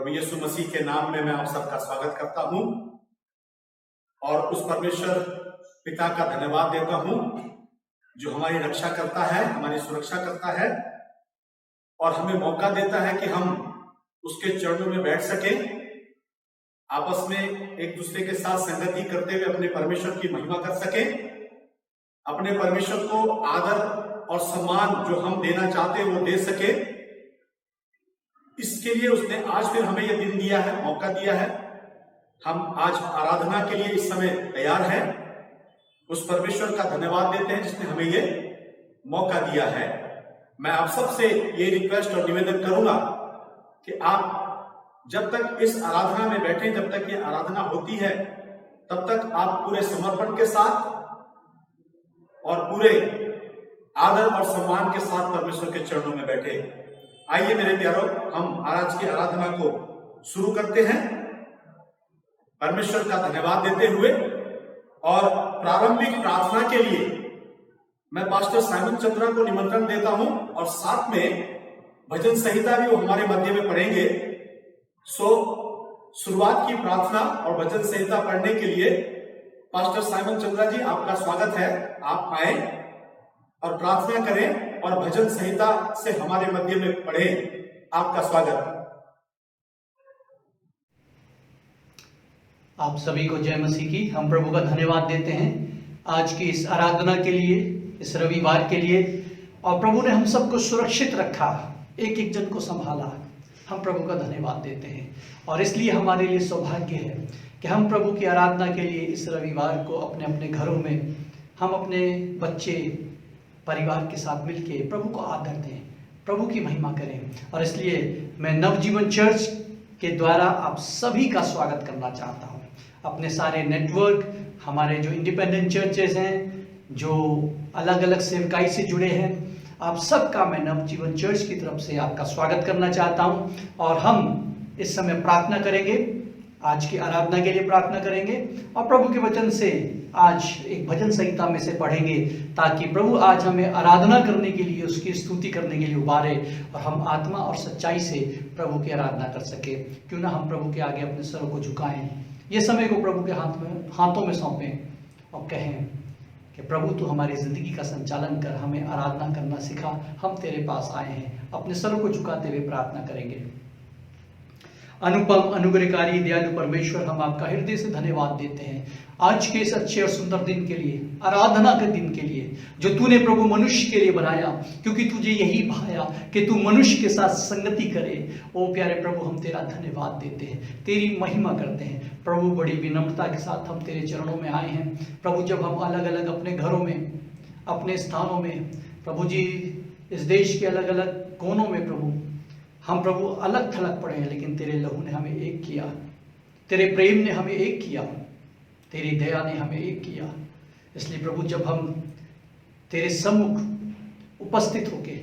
प्रभु यीशु मसीह के नाम में मैं आप सबका स्वागत करता हूं और उस परमेश्वर पिता का धन्यवाद देता हूं जो हमारी रक्षा करता है, हमारी सुरक्षा करता है और हमें मौका देता है कि हम उसके चरणों में बैठ सके, आपस में एक दूसरे के साथ संगति करते हुए अपने परमेश्वर की महिमा कर सके, अपने परमेश्वर को आदर और सम्मान जो हम देना चाहते हैं वो दे सके। इसके लिए उसने आज फिर हमें यह दिन दिया है, मौका दिया है। हम आज आराधना के लिए इस समय तैयार हैं। उस परमेश्वर का धन्यवाद देते हैं जिसने हमें ये मौका दिया है। मैं आप सबसे ये रिक्वेस्ट और निवेदन करूंगा कि आप जब तक इस आराधना में बैठे, जब तक ये आराधना होती है, तब तक आप पूरे समर्पण के साथ और पूरे आदर और सम्मान के साथ परमेश्वर के चरणों में बैठे। आइए मेरे प्यारों, हम आज की आराधना को शुरू करते हैं परमेश्वर का धन्यवाद देते हुए। और प्रारंभिक प्रार्थना के लिए मैं पास्टर साइमन चंद्रा को निमंत्रण देता हूं और साथ में भजन संहिता भी वो हमारे मध्य में पढ़ेंगे। सो शुरुआत की प्रार्थना और भजन संहिता पढ़ने के लिए पास्टर साइमन चंद्रा जी, आपका स्वागत है। आप आए और प्रार्थना करें और भजन संहिता से हमारे मध्य में पढ़ें। आपका स्वागत। आप सभी को जय मसीह की। हम प्रभु का धन्यवाद देते हैं आज की इस आराधना के लिए, इस रविवार के लिए। और प्रभु ने हम सबको सुरक्षित रखा, एक एक जन को संभाला। हम प्रभु का धन्यवाद देते हैं और इसलिए हमारे लिए सौभाग्य है कि हम प्रभु की आराधना के लिए इस रविवार को अपने अपने घरों में हम अपने बच्चे परिवार के साथ मिलके प्रभु को आदर दें, प्रभु की महिमा करें। और इसलिए मैं नवजीवन चर्च के द्वारा आप सभी का स्वागत करना चाहता हूं। अपने सारे नेटवर्क, हमारे जो इंडिपेंडेंट चर्चेस हैं, जो अलग अलग सेवकाई से जुड़े हैं, आप सबका मैं नवजीवन चर्च की तरफ से आपका स्वागत करना चाहता हूं। और हम इस समय प्रार्थना करेंगे, आज की आराधना के लिए प्रार्थना करेंगे और प्रभु के वचन से आज एक भजन संहिता में से पढ़ेंगे, ताकि प्रभु आज हमें आराधना करने के लिए, उसकी स्तुति करने के लिए उबारे और हम आत्मा और सच्चाई से प्रभु की आराधना कर सके। क्यों ना हम प्रभु के आगे अपने सरों को झुकाएं, ये समय को प्रभु के हाथों में सौंपें और कहें कि प्रभु तू हमारी जिंदगी का संचालन कर, हमें आराधना करना सिखा। हम तेरे पास आए हैं। अपने सरों को झुकाते हुए प्रार्थना करेंगे। अनुपम अनुग्रहकारी दयालु परमेश्वर, हम आपका हृदय से धन्यवाद देते हैं आज के इस अच्छे और सुंदर दिन के लिए, आराधना के दिन के लिए जो तूने प्रभु मनुष्य के लिए बनाया, क्योंकि तुझे यही भाया कि तू मनुष्य के साथ संगति करे। ओ प्यारे प्रभु, हम तेरा धन्यवाद देते हैं, तेरी महिमा करते हैं। प्रभु बड़ी विनम्रता के साथ हम तेरे चरणों में आए हैं। प्रभु जब हम अलग अलग अपने घरों में, अपने स्थानों में, प्रभु जी इस देश के अलग अलग कोनों में प्रभु हम प्रभु अलग थलग पड़े हैं, लेकिन तेरे लहू ने हमें एक किया, तेरे प्रेम ने हमें एक किया, तेरी दया ने हमें एक किया। इसलिए प्रभु जब हम तेरे सम्मुख उपस्थित होके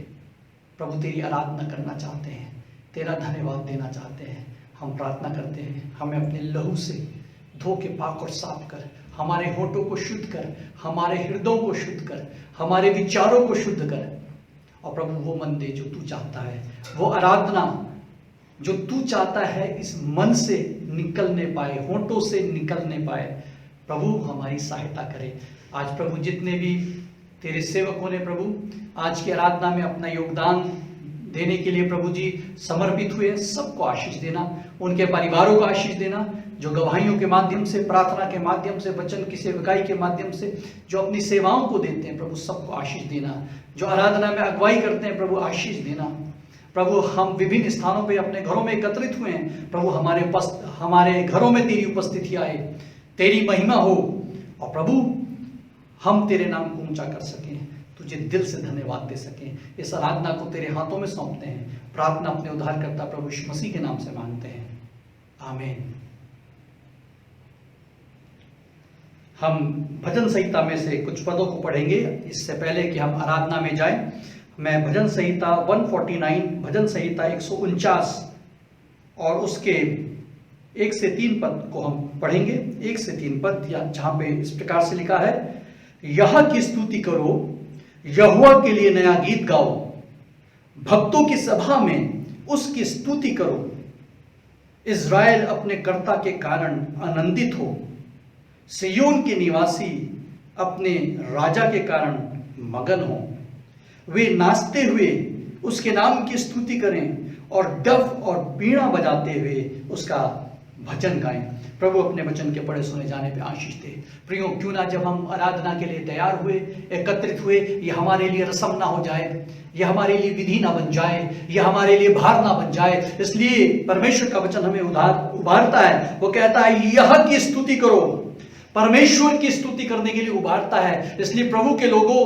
प्रभु तेरी आराधना करना चाहते हैं, तेरा धन्यवाद देना चाहते हैं, हम प्रार्थना करते हैं हमें अपने लहू से धो के पाक और साफ कर, हमारे होठों को शुद्ध कर, हमारे हृदयों को शुद्ध कर, हमारे विचारों को शुद्ध कर। और प्रभु वो मन दे जो तू चाहता है, वो आराधना जो तू चाहता है इस मन से निकलने पाए, होठों से निकलने पाए। प्रभु हमारी सहायता करे। आज प्रभु जितने भी तेरे सेवकों ने प्रभु आज की आराधना में अपना योगदान देने के लिए प्रभु जी समर्पित हुए, सबको आशीष देना, उनके परिवारों को आशीष देना, जो गवाहियों के माध्यम से, प्रार्थना के माध्यम से, वचन की सेवकाई के माध्यम से जो अपनी सेवाओं को देते हैं, प्रभु सबको आशीष देना। जो आराधना में अगुवाई करते हैं, प्रभु आशीष देना। प्रभु हम विभिन्न स्थानों पे अपने घरों में एकत्रित हुए हैं, प्रभु हमारे घरों में तेरी उपस्थिति आए, तेरी महिमा हो और प्रभु हम तेरे नाम को ऊंचा कर सकें, तुझे दिल से धन्यवाद दे सकें। इस आराधना को तेरे हाथों में सौंपते हैं। प्रार्थना अपने उद्धारकर्ता प्रभु यीशु मसीह के नाम से मांगते हैं, आमीन। हम भजन संहिता में से कुछ पदों को पढ़ेंगे। इससे पहले कि हम आराधना में जाएं, मैं भजन संहिता 149, भजन संहिता 149 और उसके 1 से 3 पद को हम पढ़ेंगे। 1 से 3 पद जहां पे इस प्रकार से लिखा है, यह की स्तुति करो, यहोवा के लिए नया गीत गाओ, भक्तों की सभा में उसकी स्तुति करो, इज़राइल अपने कर्ता के कारण आनंदित हो, सिय्योन के निवासी अपने राजा के कारण मगन हो। वे नाचते हुए उसके नाम की स्तुति करें और डफ और बीड़ा बजाते हुए उसका भजन गाएं। प्रभु अपने वचन के पढ़े सुने जाने पे आशीष दे। प्रियो, क्यों ना जब हम आराधना के लिए तैयार हुए, एकत्रित हुए, ये हमारे लिए रस्म ना हो जाए, ये हमारे लिए विधि ना बन जाए, ये हमारे लिए भार ना बन जाए। इसलिए परमेश्वर का वचन हमें उभारता है। वो कहता है यह की स्तुति करो, परमेश्वर की स्तुति करने के लिए उभारता है। इसलिए प्रभु के लोगों,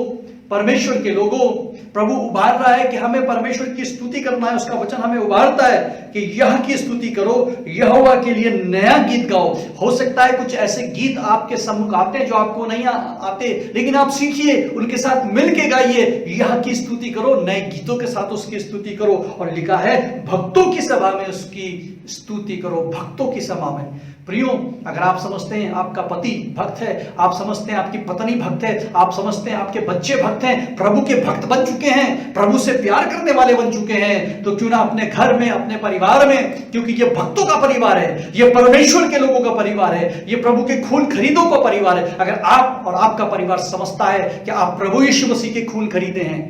परमेश्वर के लोगों, प्रभु उभार रहा है कि हमें परमेश्वर की स्तुति करना है। उसका वचन हमें उभारता है कि यह की स्तुति करो, यहोवा के लिए नया गीत गाओ। हो सकता है कुछ ऐसे गीत आपके सम्मुख आते हैं जो आपको नहीं आते, लेकिन आप सीखिए, उनके साथ मिलके गाइए। यह की स्तुति करो, नए गीतों के साथ उसकी स्तुति करो। और लिखा है भक्तों की सभा में उसकी स्तुति करो, भक्तों की सभा में। प्रियो, अगर आप समझते हैं आपका पति भक्त है, आप समझते हैं आपकी पत्नी भक्त है, आप समझते हैं आपके बच्चे भक्त हैं, प्रभु के भक्त बन चुके हैं, प्रभु से प्यार करने वाले बन चुके हैं, तो क्यों ना अपने घर में, अपने परिवार में, क्योंकि ये भक्तों का परिवार है, ये परमेश्वर के लोगों का परिवार है, ये प्रभु के खून खरीदों का परिवार है। अगर आप और आपका परिवार समझता है कि आप प्रभु यीशु मसीह के खून खरीदे हैं,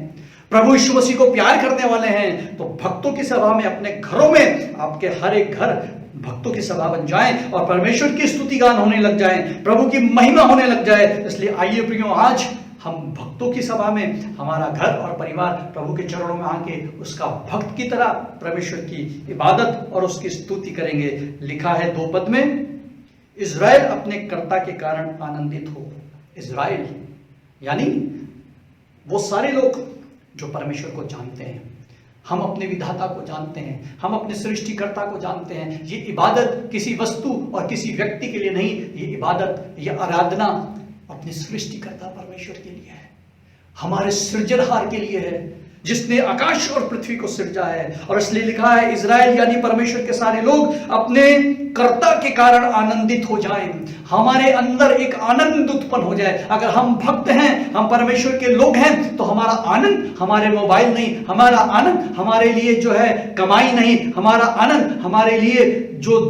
प्रभु यीशु मसीह को प्यार करने वाले हैं, तो भक्तों की सभा में, अपने घरों में, आपके हर एक घर भक्तों की सभा बन जाए और परमेश्वर की स्तुति गान होने लग जाए, प्रभु की महिमा होने लग जाए। इसलिए आइए प्रियो, आज हम भक्तों की सभा में हमारा घर और परिवार प्रभु के चरणों में आके उसका भक्त की तरह परमेश्वर की इबादत और उसकी स्तुति करेंगे। लिखा है 2 पद में, इज़राइल अपने कर्ता के कारण आनंदित हो। इज़राइल यानी वो सारे लोग जो परमेश्वर को जानते हैं, हम अपने विधाता को जानते हैं, हम अपने सृष्टिकर्ता को जानते हैं। ये इबादत किसी वस्तु और किसी व्यक्ति के लिए नहीं, ये इबादत, ये आराधना अपने सृष्टिकर्ता परमेश्वर के लिए है, हमारे सृजनहार के लिए है, जिसने आकाश और पृथ्वी को सृजा है। और इसलिए लिखा है इज़राइल यानी परमेश्वर के सारे लोग अपने कर्ता के कारण आनंदित हो जाएं, हमारे अंदर एक आनंद उत्पन्न हो जाए। अगर हम भक्त हैं, हम परमेश्वर के लोग हैं, तो हमारा आनंद हमारे मोबाइल नहीं, हमारा आनंद हमारे लिए जो है कमाई नहीं, हमारा आनंद हमारे लिए जो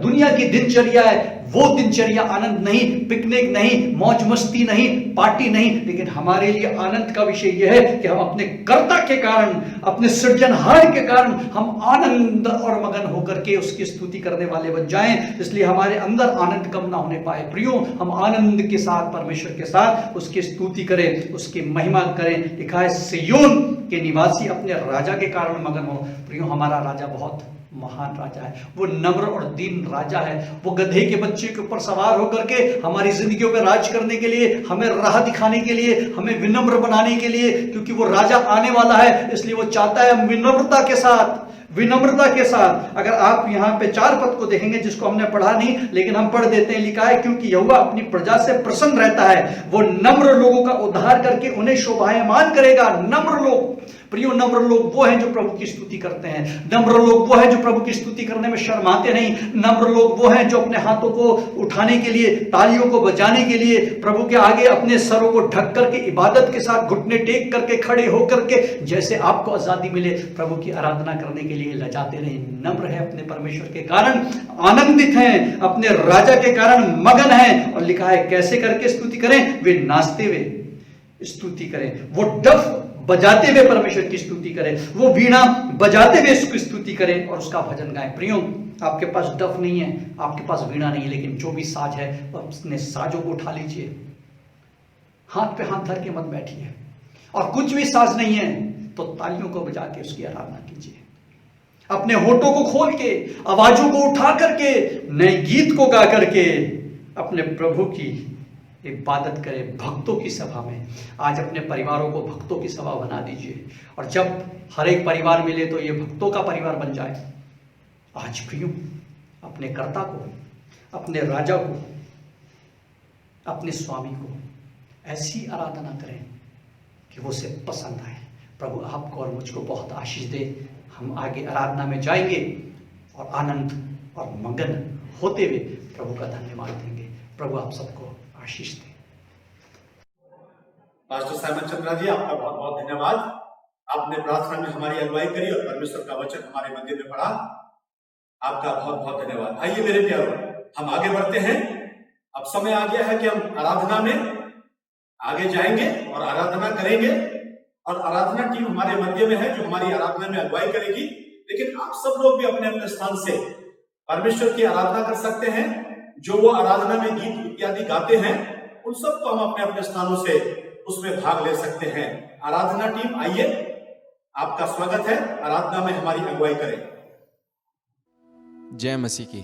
दुनिया की दिनचर्या है वो दिनचर्या आनंद नहीं, पिकनिक नहीं, मौज मस्ती नहीं, पार्टी नहीं, लेकिन हमारे लिए आनंद का विषय यह है कि हम अपने कर्ता के कारण, अपने सृजनहार के कारण हम आनंद और मगन होकर के उसकी स्तुति करने वाले बन जाएं। इसलिए हमारे अंदर आनंद कम ना होने पाए। प्रियो, हम आनंद के साथ, परमेश्वर के साथ उसकी स्तुति करें, उसकी महिमा करें। लिखा है सिय्योन के निवासी अपने राजा के कारण मगन हो। प्रियो, हमारा राजा बहुत महान राजा है, वो नम्र और दीन राजा है। वो गधे के बच्चे के ऊपर सवार होकर के हमारी जिंदगियों पर राज करने के लिए, हमें राह दिखाने के लिए, हमें विनम्र बनाने के लिए, क्योंकि वो राजा आने वाला है, इसलिए वो चाहता है हम विनम्रता के साथ, विनम्रता के साथ। अगर आप यहाँ पे 4 पद को देखेंगे, जिसको हमने पढ़ा नहीं लेकिन हम पढ़ देते हैं, लिखा है क्योंकि यहोवा अपनी प्रजा से प्रसन्न रहता है, वो नम्र लोगों का उद्धार करके उन्हें शोभायमान करेगा। नम्र लोग, प्रियो, नम्र लोग वो हैं जो प्रभु की स्तुति करते हैं, नम्र लोग वो हैं जो प्रभु की स्तुति करने में शर्माते नहीं, नम्र लोग वो हैं जो अपने हाथों को उठाने के लिए, तालियों को बजाने के लिए, प्रभु के आगे अपने सरों को ढक करके इबादत के साथ घुटने टेक करके, खड़े होकर के, जैसे आपको आजादी मिले प्रभु की आराधना करने के लिए लजाते नहीं। नम्र है, अपने परमेश्वर के कारण आनंदित हैं, अपने राजा के कारण मगन हैं। और लिखा है कैसे करके स्तुति करें, वे नाचते हुए स्तुति करें, वो डफ बजाते हुए परमेश्वर की स्तुति करें, वो वीणा बजाते हुए उसकी स्तुति करें और उसका भजन गाएं। प्रियो, आपके पास डफ नहीं है, आपके पास वीणा नहीं है, लेकिन जो भी साज है अपने साजों को उठा लीजिए, हाथ पे हाथ धर के मत बैठिए। और कुछ भी साज नहीं है तो तालियों को बजा के उसकी आराधना कीजिए, अपने होठों को खोल के, आवाजों को उठा करके, नए गीत को गा करके अपने प्रभु की इबादत करें भक्तों की सभा में। आज अपने परिवारों को भक्तों की सभा बना दीजिए, और जब हर एक परिवार मिले तो ये भक्तों का परिवार बन जाए। आज प्रियो, अपने कर्ता को, अपने राजा को, अपने स्वामी को ऐसी आराधना करें कि वो उसे पसंद आए। प्रभु आपको और मुझको बहुत आशीष दे। हम आगे आराधना में जाएंगे और आनंद और मगन होते हुए प्रभु का धन्यवाद देंगे। प्रभु आप सबको आशीष दे। पास्टर साइमन चंद्रा जी, आपका बहुत बहुत धन्यवाद। आपने प्रार्थना में हमारी अगुवाई करी और परमेश्वर का वचन हमारे मंदिर में पढ़ा। आपका बहुत बहुत धन्यवाद। आइए मेरे प्यारों, हम आगे बढ़ते हैं। अब समय आ गया है कि हम आराधना में आगे जाएंगे और आराधना करेंगे। और आराधना टीम हमारे मध्य में है जो हमारी आराधना में अगुवाई करेगी। लेकिन आप सब लोग भी अपने अपने स्थान से परमेश्वर की आराधना कर सकते हैं। जो वो आराधना में गीत इत्यादि गाते हैं, उन सबको हम अपने अपने स्थानों से उसमें भाग ले सकते हैं। आराधना टीम आइए, आपका स्वागत है, आराधना में हमारी अगुवाई करें। जय मसीह की।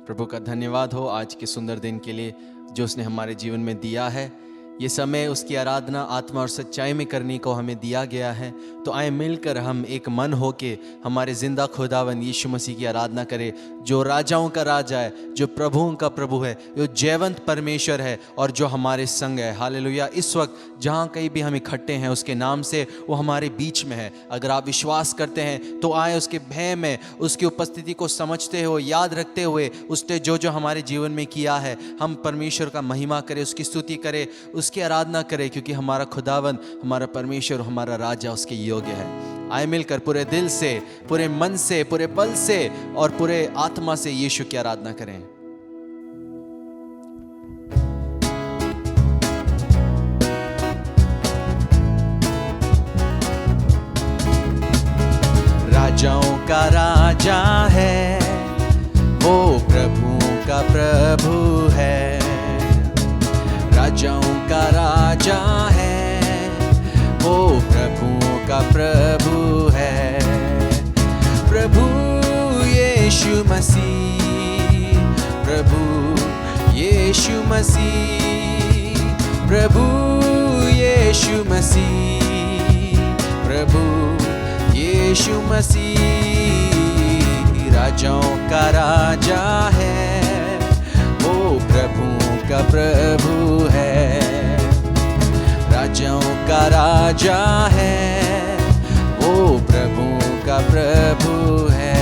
प्रभु का धन्यवाद हो आज के सुंदर दिन के लिए जो उसने हमारे जीवन में दिया है। ये समय उसकी आराधना आत्मा और सच्चाई में करने को हमें दिया गया है। तो आए मिलकर हम एक मन हो के हमारे जिंदा खुदावन यीशु मसीह की आराधना करें, जो राजाओं का राजा है, जो प्रभुओं का प्रभु है, जो जयवंत परमेश्वर है और जो हमारे संग है। हालेलुया। इस वक्त जहाँ कहीं भी हम इकट्ठे हैं उसके नाम से वो हमारे बीच में है। अगर आप विश्वास करते हैं तो आए उसके भय में, उसकी उपस्थिति को समझते हुए, याद रखते हुए उसने जो जो हमारे जीवन में किया है, हम परमेश्वर का महिमा करें, उसकी स्तुति करें, उसकी आराधना करें, क्योंकि हमारा खुदावन, हमारा परमेश्वर, हमारा राजा उसके योग्य है। आए मिलकर पूरे दिल से, पूरे मन से, पूरे बल से और पूरे आत्मा से यीशु की आराधना करें। राजाओं का राजा है, वो प्रभुओं का प्रभु है। राजाओं का राजा है, वो प्रभुओं का प्रभु है। प्रभु यीशु मसीह, प्रभु यीशु मसीह, प्रभु यीशु मसीह, प्रभु यीशु मसीह। राजाओं का राजा है, वो प्रभुओं का प्रभु है। राजाओं का राजा है, वो प्रभुओं का प्रभु है।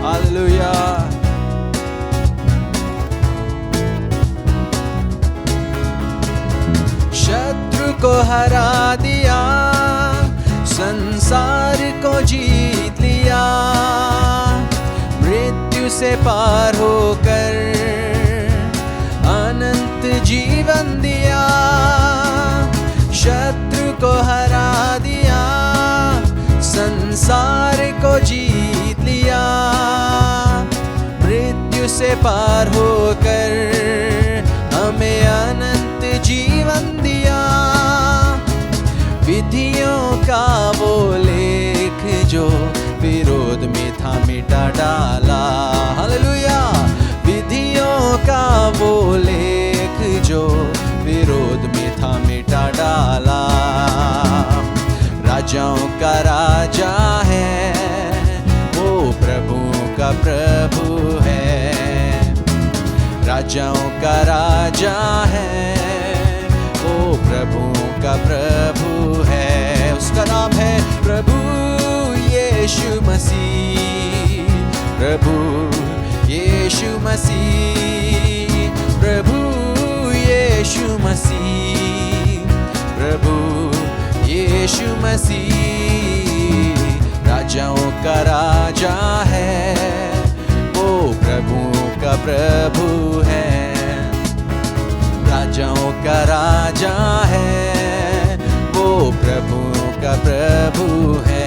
हालेलुया। शत्रु को हरा दिया, संसार को जीत लिया, मृत्यु से पार होकर अनंत जीवन दिया। शत्रु को हरा दिया, संसार को जीत लिया, मृत्यु से पार होकर हमें अनंत जीवन दिया। विधियों का वो लेख जो विरोध में था मिटा डाला। हालेलुया। विधियों का वो लेख जो विरोध में था मिटा डाला। राजाओं का राजा है, वो प्रभु का प्रभु है। राजाओं का राजा है, वो प्रभु का प्रभु है। उसका नाम है प्रभु यीशु मसीह, प्रभु यीशु मसीह, प्रभु यीशु मसीह, प्रभु यीशु मसीह। राजाओं का राजा है, वो प्रभु का प्रभु है। राजाओं का राजा है, वो प्रभु का प्रभु है।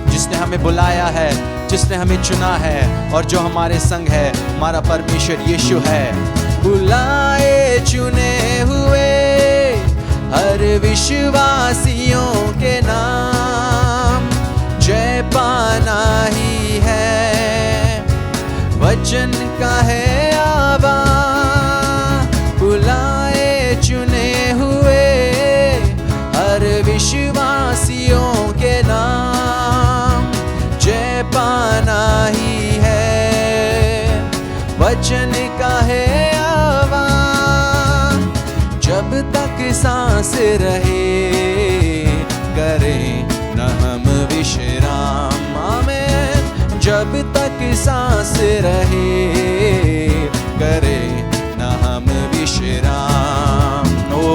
जिसने हमें बुलाया है, जिसने हमें चुना है और जो हमारे संग है, हमारा परमेश्वर यीशु है। बुलाए चुने हुए हर विश्वासियों के नाम जय पाना ही है। वचन का है आवा, बुलाए चुने हुए हर विश्वासियों के नाम जय पाना ही है। वचन का है आवा, जब तक सांस रहे करें न हम विश्राम। आमीन। जब तक सांस रहे करें न हम विश्राम। ओ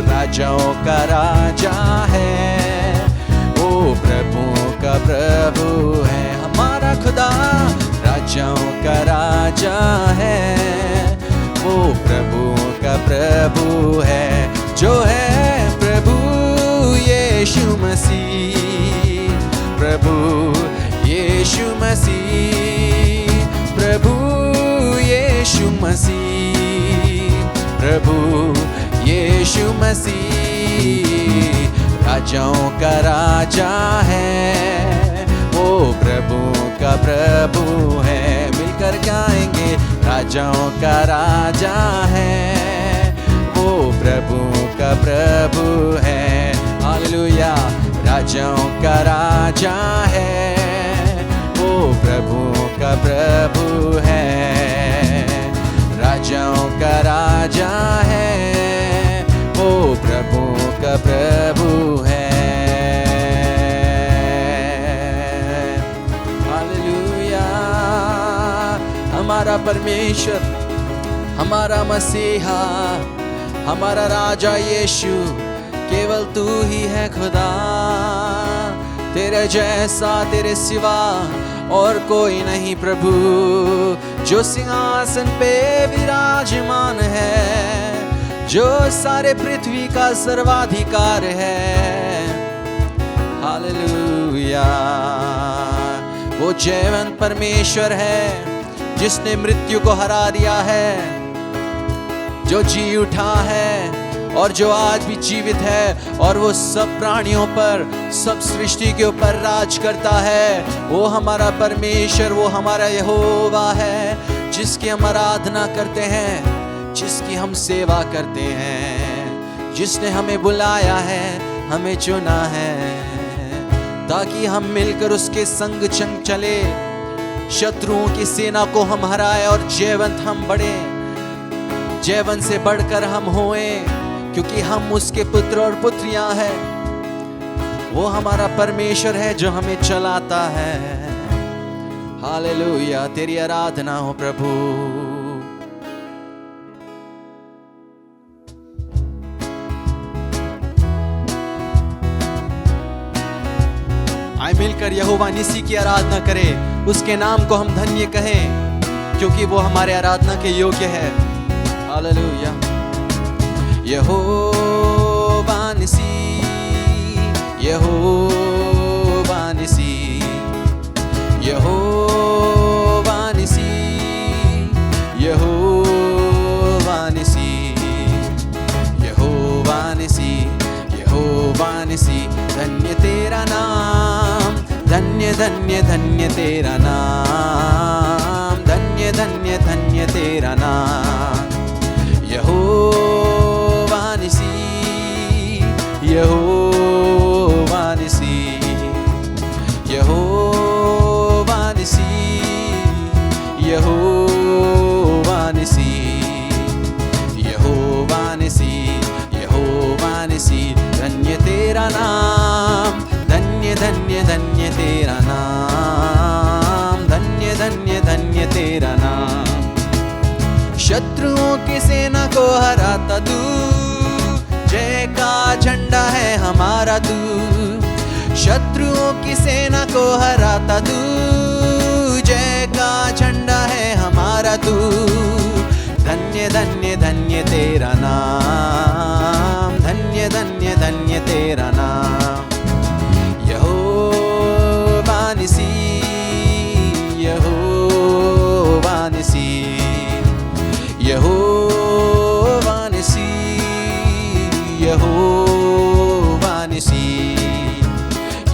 राजाओं का राजा है, ओ प्रभु खुदा राजाओं का राजा है, वो प्रभुओं का प्रभु है, जो है प्रभु यीशु मसीह, प्रभु यीशु मसीह, प्रभु यीशु मसीह, प्रभु यीशु मसीह राजाओं का राजा है, वो प्रभु का प्रभु है। मिलकर गाएंगे, राजाओं का राजा है, वो प्रभु का प्रभु है। हालेलुया, राजाओं का राजा है, वो प्रभु का प्रभु है, राजाओं का राजा है, वो प्रभु का प्रभु है। हालेलुया, हमारा परमेश्वर, हमारा मसीहा, हमारा राजा यीशु, केवल तू ही है खुदा, तेरे जैसा तेरे सिवा और कोई नहीं प्रभु, जो सिंहासन पे विराजमान है, जो सारे पृथ्वी का सर्वाधिकार है। हालेलुया, वो जीवंत परमेश्वर है, जिसने मृत्यु को हरा दिया है, जो जी उठा है और जो आज भी जीवित है, और वो सब प्राणियों पर, सब सृष्टि के ऊपर राज करता है। वो हमारा परमेश्वर, वो हमारा यहोवा है, जिसकी हम आराधना करते हैं, जिसकी हम सेवा करते हैं, जिसने हमें बुलाया है, हमें चुना है, ताकि हम मिलकर उसके संग चंग चले, शत्रुओं की सेना को हम हराए और जयवंत हम बढ़े, जयवंत से बढ़कर हम होएं, क्योंकि हम उसके पुत्र और पुत्रियां हैं। वो हमारा परमेश्वर है जो हमें चलाता है। हालेलुया, तेरी आराधना हो प्रभु। आए मिलकर यहोवा निसी की आराधना करें, उसके नाम को हम धन्य कहें, क्योंकि वो हमारे आराधना के योग्य है। हालेलुया, यहोवा निसी, यहोवा निसी, यहोवा निसी, यहोवा निसी, यहोवा निसी, यहोवा निसी, धन्य तेरा नाम, धन्य धन्य धन्य तेरा नाम, धन्य धन्य धन्य तेरा नाम, यहोवा निसी, यहोवा निसी, यहोवा निसी, यहोवा निसी, यहोवा निसी, यहोवा निसी, धन्य तेरा नाम, धन्य धन्य धन्य तेरा नाम, धन्य धन्य धन्य तेरा नाम। शत्रुओं की सेना को हराता तू, जय का झंडा है हमारा तू, शत्रुओं की सेना को हराता तू, जय का झंडा है हमारा तू, धन्य धन्य धन्य तेरा नाम, धन्य धन्य धन्य तेरा नाम, यहोवा निसी, यहोवा निसी, यहोवा निसी, यहोवा निसी,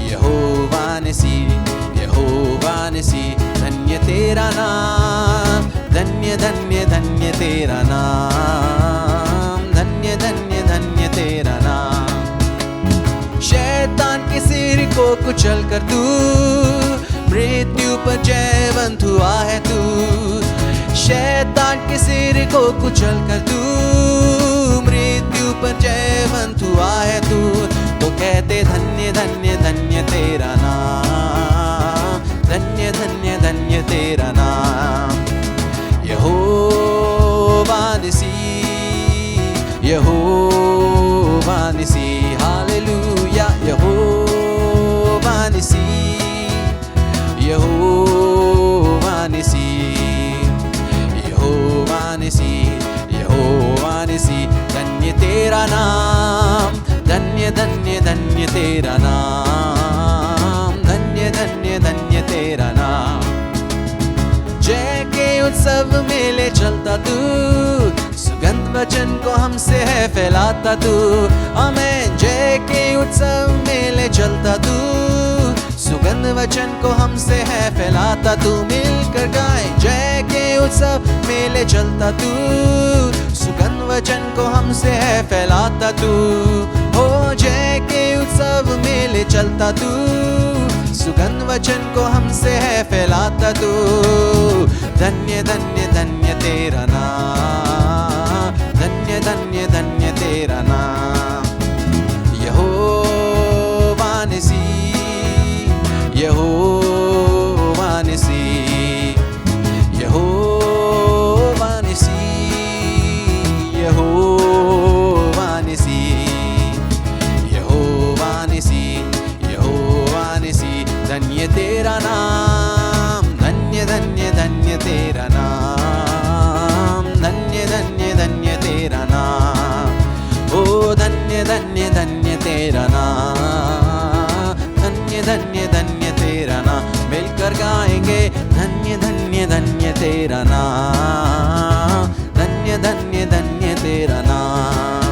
यहोवा निसी, यहोवा निसी, धन्य तेरा नाम, धन्य धन्य धन्य तेरा नाम, धन्य धन्य धन्य तेरा नाम। शैतान के सिर को कुचल कर तू, मृत्यु पर जयवंत हुआ है तू, शैतान के सिर को कुचल कर तू, मृत्यु पर जयवंत हुआ है तू, तो कहते धन्य धन्य धन्य तेरा नाम, धन्य धन्य धन्य तेरा नाम, यहोवा निसी, यहोवा निसी, हालेलुया, यहोवा निसी, यहोवा तेरा नाम, धन्य धन्य धन्य तेरा नाम, धन्य धन्य धन्य तेरा नाम। जय के उत्सव में ले चलता तू, सुगंध वचन को हमसे है फैलाता तू। आमीन। जय के उत्सव में ले चलता तू, सुगंध वचन को हमसे है फैलाता तू। मिलकर गाए, जय के उत्सव में ले चलता तू, सुगंध वचन को हमसे है फैलाता तू। हो जय के उत्सव में ले चलता तू, सुगंध वचन को हमसे है फैलाता तू। धन्य धन्य धन्य तेरा नाम, धन्य धन्य धन्य तेरा नाम। यहोवा निसी, यहोवा निसी, यहोवा निसी, यहोवा निसी, यहोवा निसी, यहोवा निसी। धन्य तेरा नाम, धन्य धन्य धन्य तेरा नाम, धन्य धन्य धन्य तेरा नाम। ओ धन्य धन्य धन्य तेरा नाम, धन्य धन्य धन्य तेरा नाम। मिलकर गाएंगे, धन्य धन्य धन्य तेरा नाम, धन्य धन्य धन्य तेरा नाम।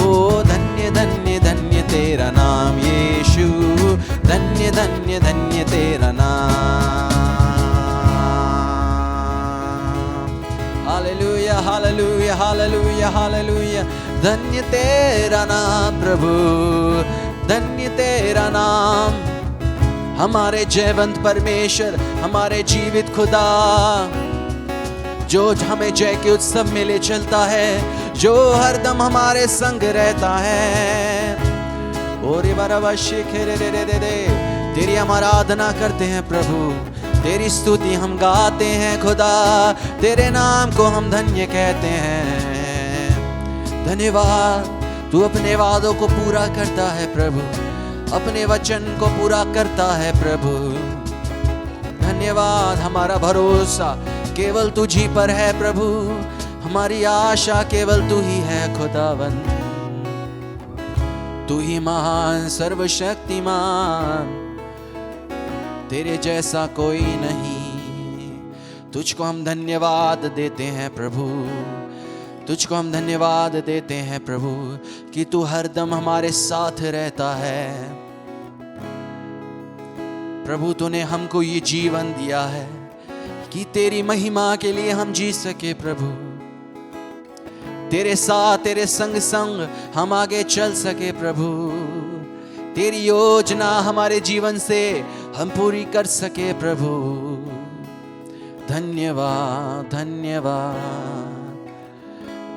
ओ धन्य धन्य धन्य तेरा नाम यीशु, धन्य धन्य धन्य तेरा नाम। Hallelujah hallelujah hallelujah hallelujah. धन्य तेरा नाम प्रभु, धन्य तेरा नाम। हमारे जयवंत परमेश्वर, हमारे जीवित खुदा, जो हमें जय के उत्सव में ले चलता है, जो हरदम हमारे संग रहता है। ओरे बरवा शेखे रे रे रे रे रे। तेरी हम आराधना करते हैं प्रभु, तेरी स्तुति हम गाते हैं खुदा, तेरे नाम को हम धन्य कहते हैं। धन्यवाद, तू अपने वादों को पूरा करता है प्रभु, अपने वचन को पूरा करता है प्रभु। धन्यवाद, हमारा भरोसा केवल तुझी पर है प्रभु, हमारी आशा केवल तू ही है खुदावन। तू ही महान सर्वशक्तिमान, तेरे जैसा कोई नहीं। तुझको हम धन्यवाद देते हैं प्रभु, तुझको हम धन्यवाद देते हैं प्रभु कि तू हरदम हमारे साथ रहता है। प्रभु तूने हमको ये जीवन दिया है कि तेरी महिमा के लिए हम जी सके प्रभु, तेरे साथ तेरे संग संग हम आगे चल सके प्रभु, तेरी योजना हमारे जीवन से हम पूरी कर सके प्रभु। धन्यवाद धन्यवाद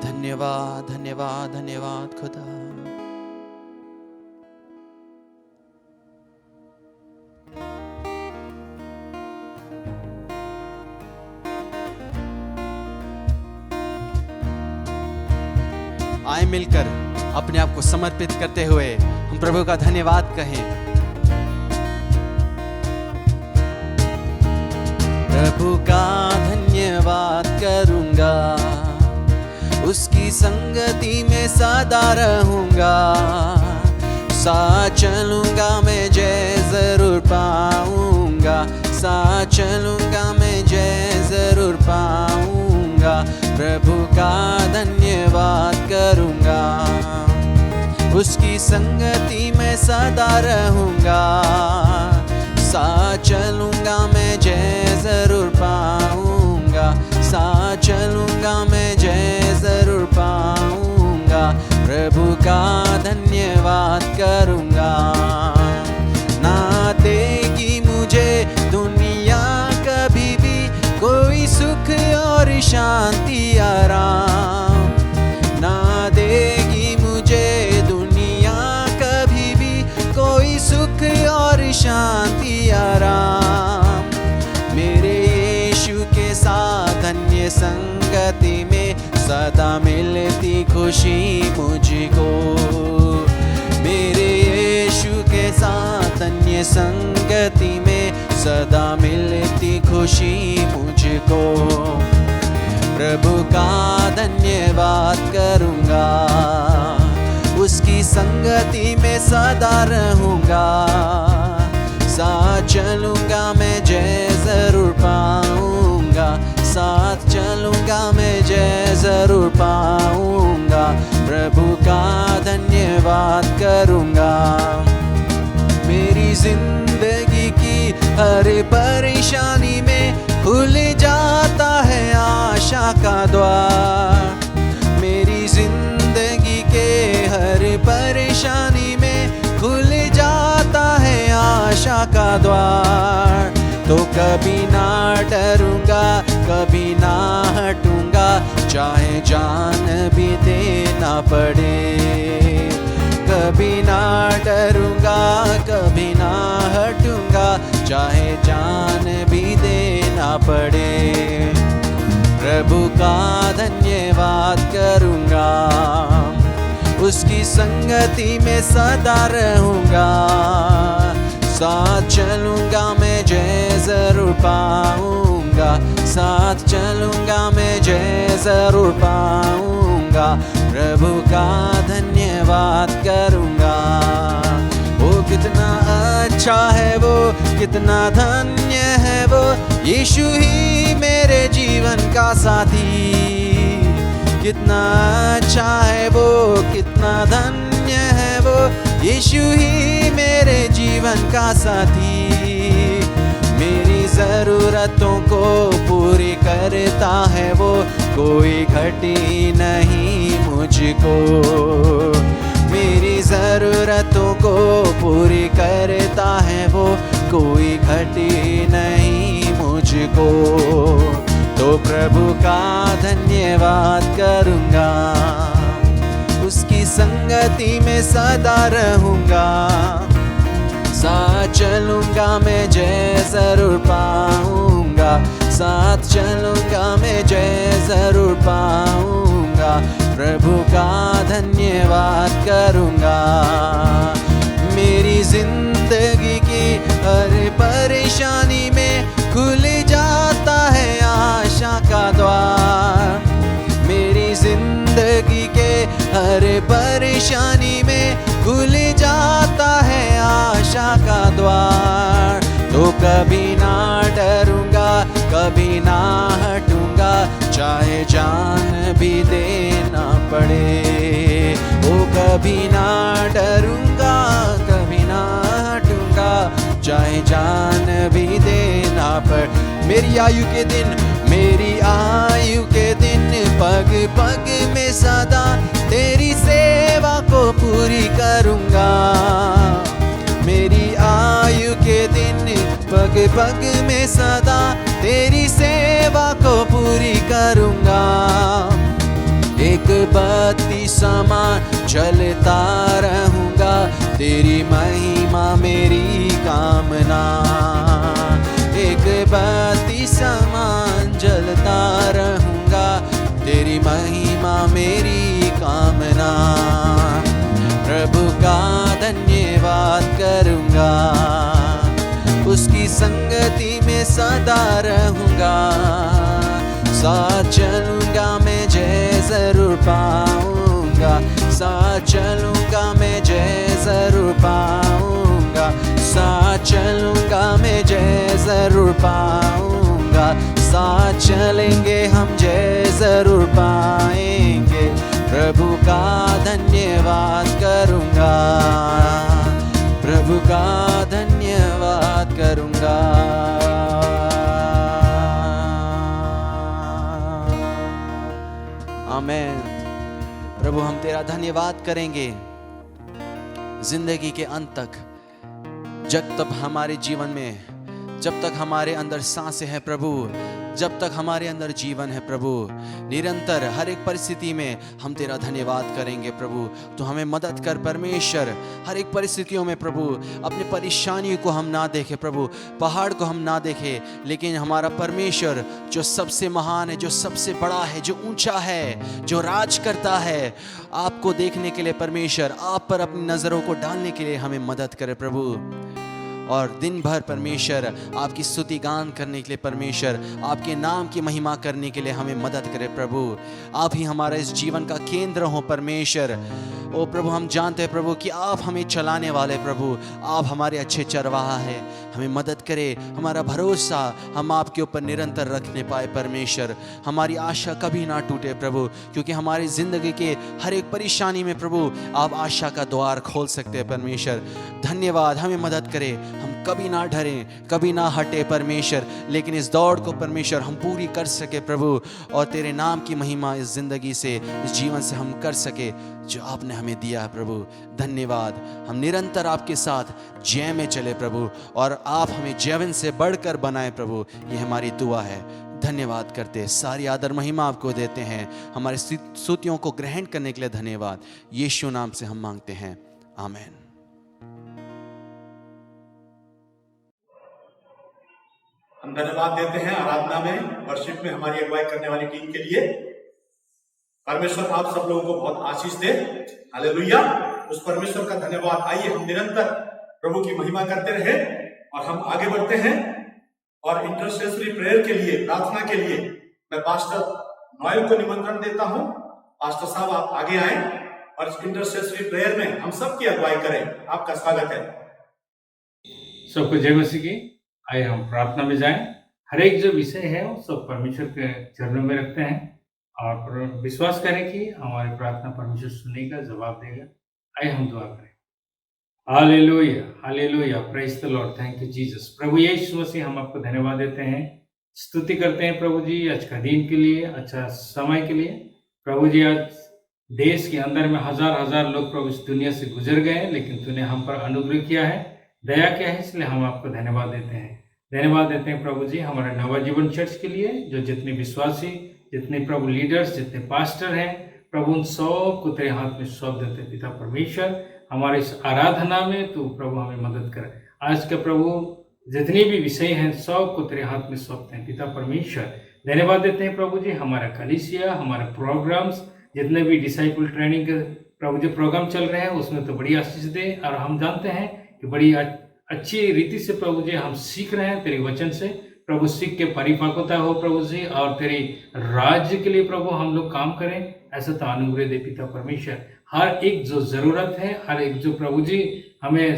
धन्यवाद धन्यवाद धन्यवाद खुदा। आए मिलकर अपने आप को समर्पित करते हुए हम प्रभु का धन्यवाद कहें। प्रभु का धन्यवाद करूंगा, उसकी संगति में सदा रहूंगा, साथ चलूंगा मैं जय जरूर पाऊंगा, साथ चलूंगा मैं जय जरूर पाऊंगा। प्रभु का धन्यवाद करूंगा, उसकी संगति में सदा रहूंगा, साथ चलूंगा मैं जय जरूर पाऊंगा, साथ चलूंगा मैं जय जरूर पाऊंगा। प्रभु का धन्यवाद करूंगा। ना देगी मुझे दुनिया कभी भी कोई सुख और शांति आराम, ना देगी मुझे दुनिया कभी भी कोई सुख और शांति आराम। मेरे यीशु के साथ धन्य संगति में सदा मिलती खुशी मुझको, मेरे यीशु के साथ धन्य संगति में सदा मिलती खुशी मुझको। प्रभु का धन्यवाद करूंगा, संगति में सदा रहूंगा, साथ चलूंगा मैं जय जरूर पाऊंगा, साथ चलूंगा मैं जय जरूर पाऊंगा, प्रभु का धन्यवाद करूंगा। मेरी जिंदगी की हर परेशानी में खुल जाता है आशा का द्वार, मेरी जिंदगी के हर परेशानी में खुल जाता है आशा का द्वार। तो कभी ना डरूंगा, कभी ना हटूंगा, चाहे जान भी देना पड़े। कभी ना डरूंगा, कभी ना हटूंगा, चाहे जान भी देना पड़े, प्रभु का धन्यवाद करूंगा। उसकी संगति में सदा रहूंगा, साथ चलूंगा मैं जय जरूर पाऊंगा, साथ चलूंगा मैं जय जरूर पाऊंगा, प्रभु का धन्यवाद करूंगा। वो कितना अच्छा है, वो कितना धन्य है वो, यीशु ही मेरे जीवन का साथी। कितना अच्छा है वो, कितना धन्य है वो, यीशु ही मेरे जीवन का साथी। मेरी ज़रूरतों को पूरी करता है वो, कोई घटी नहीं मुझको। मेरी ज़रूरतों को पूरी करता है वो, कोई घटी नहीं मुझको। तो प्रभु का धन्यवाद करूँगा, उसकी संगति में सदा रहूँगा, साथ चलूँगा मैं जय जरूर पाऊँगा, साथ चलूँगा मैं जय जरूर पाऊँगा, प्रभु का धन्यवाद करूँगा। मेरी जिंदगी की हर परेशानी में खुल जाता है आशा का द्वार, मेरी जिंदगी के हर परेशानी में खुल जाता है आशा का द्वार। तो कभी ना डरूंगा, कभी ना हटूंगा, चाहे जान भी देना पड़े। वो कभी ना डरूंगा, कभी ना हटूंगा, चाहे जान भी देना पड़े। मेरी आयु के दिन, मेरी आयु के दिन, पग पग में सदा तेरी सेवा को पूरी करूँगा। मेरी आयु के दिन, पग पग में सदा तेरी सेवा को पूरी करूँगा। एक बत्ती समान जलता रहूँगा, तेरी महिमा मेरी कामना। एक बत्ती समान जलता रहूँगा, तेरी महिमा मेरी कामना। प्रभु का धन्यवाद करूँगा, उसकी संगति में सदा रहूँगा, साथ चलूँगा मैं जय जरूर पाऊँगा, साथ चलूँगा मैं जय जरूर पाऊँगा, साथ चलूँगा मैं जय जरूर पाऊँगा, साथ चलेंगे हम जय जरूर पाएंगे। प्रभु का धन्यवाद करूँगा, प्रभु का धन्यवाद करूँगा। आमेन। प्रभु हम तेरा धन्यवाद करेंगे जिंदगी के अंत तक, जब तक हमारे जीवन में, जब तक हमारे अंदर सांसें हैं प्रभु, जब तक हमारे अंदर जीवन है प्रभु, निरंतर हर एक परिस्थिति में हम तेरा धन्यवाद करेंगे प्रभु। तो हमें मदद कर परमेश्वर, हर एक परिस्थितियों में प्रभु अपनी परेशानियों को हम ना देखें प्रभु, पहाड़ को हम ना देखें, लेकिन हमारा परमेश्वर जो सबसे महान है, जो सबसे बड़ा है, जो ऊंचा है, जो राज करता है, आपको देखने के लिए परमेश्वर, आप पर अपनी नज़रों को डालने के लिए हमें मदद करे प्रभु। और दिन भर परमेश्वर आपकी स्तुति गान करने के लिए परमेश्वर, आपके नाम की महिमा करने के लिए हमें मदद करे प्रभु। आप ही हमारा इस जीवन का केंद्र हो परमेश्वर। ओ प्रभु, हम जानते हैं प्रभु कि आप हमें चलाने वाले प्रभु, आप हमारे अच्छे चरवाहा हैं। हमें मदद करे, हमारा भरोसा हम आपके ऊपर निरंतर रखने पाए परमेश्वर। हमारी आशा कभी ना टूटे प्रभु, क्योंकि हमारी ज़िंदगी के हर एक परेशानी में प्रभु आप आशा का द्वार खोल सकते हैं परमेश्वर। धन्यवाद, हमें मदद करे, हम कभी ना डरें, कभी ना हटे परमेश्वर, लेकिन इस दौड़ को परमेश्वर हम पूरी कर सके प्रभु, और तेरे नाम की महिमा इस ज़िंदगी से, इस जीवन से हम कर सके जो आपने हमें दिया है प्रभु। धन्यवाद, हम निरंतर आपके साथ जय में चले प्रभु, और आप हमें जयवन से बढ़कर बनाए प्रभु, ये हमारी दुआ है। धन्यवाद करते, सारी आदर महिमा आपको देते हैं। हमारी स्तुतियों को ग्रहण करने के लिए धन्यवाद। यीशु नाम से हम मांगते हैं, आमीन। हम धन्यवाद देते हैं आराधना में, वर्शिप में हमारी अगुवाई करने वाली टीम के लिए। परमेश्वर आप सब लोगों को बहुत आशीष दे। हालेलुया, उस परमेश्वर का धन्यवाद। आइए हम निरंतर प्रभु की महिमा करते रहे और हम आगे बढ़ते हैं। और इंटरसेसरी प्रेयर के लिए, प्रार्थना के लिए मैं पास्टर नोएल को निमंत्रण देता हूं। पास्टर साहब आप आगे आए और इस इंटरसेसरी प्रेयर में हम सब की अगुवाई करें। आपका स्वागत है। सबको जय मसीह की। आइए हम प्रार्थना में जाएं। हर एक जो विषय है वो सब परमेश्वर के चरणों में रखते हैं और विश्वास करें कि हमारी प्रार्थना परमेश्वर सुनेगा, जवाब देगा। आइए हम दुआ करें। Hallelujah, hallelujah, praise the Lord, thank you Jesus. प्रभु यीशु मसीह, हम आपको धन्यवाद देते हैं, स्तुति करते हैं प्रभु जी आज का दिन के लिए, अच्छा समय के लिए। प्रभु जी, आज देश के अंदर में हजार हजार लोग प्रभु इस दुनिया से गुजर गए हैं, लेकिन तूने हम पर अनुग्रह किया है, दया किया है, इसलिए हम आपको धन्यवाद देते हैं। धन्यवाद देते हैं प्रभु जी हमारे नवजीवन चर्च के लिए, जो जितने विश्वासी, जितने प्रभु लीडर्स, जितने पास्टर हैं प्रभु, उन सब को तेरे हाथ में सौंप देते हैं। पिता परमेश्वर, हमारे इस आराधना में तू प्रभु हमें मदद कर। आज के प्रभु जितने भी विषय हैं सब को तेरे हाथ में सौंपते हैं। पिता परमेश्वर, धन्यवाद देते हैं प्रभु जी हमारा कलीसिया, हमारे प्रोग्राम्स, जितने भी डिसाइपल ट्रेनिंग के प्रभु जी प्रोग्राम चल रहे हैं उसमें तो बड़ी आशीष दे। और हम जानते हैं कि बड़ी अच्छी रीति से प्रभु जी हम सीख रहे हैं तेरे वचन से। प्रभु सीख के परिपक्वता हो प्रभु जी, और तेरे राज्य के लिए प्रभु हम लोग काम करें, ऐसा तो अनुग्रह दे पिता परमेश्वर। हर एक जो जरूरत है, हर एक जो प्रभु जी हमें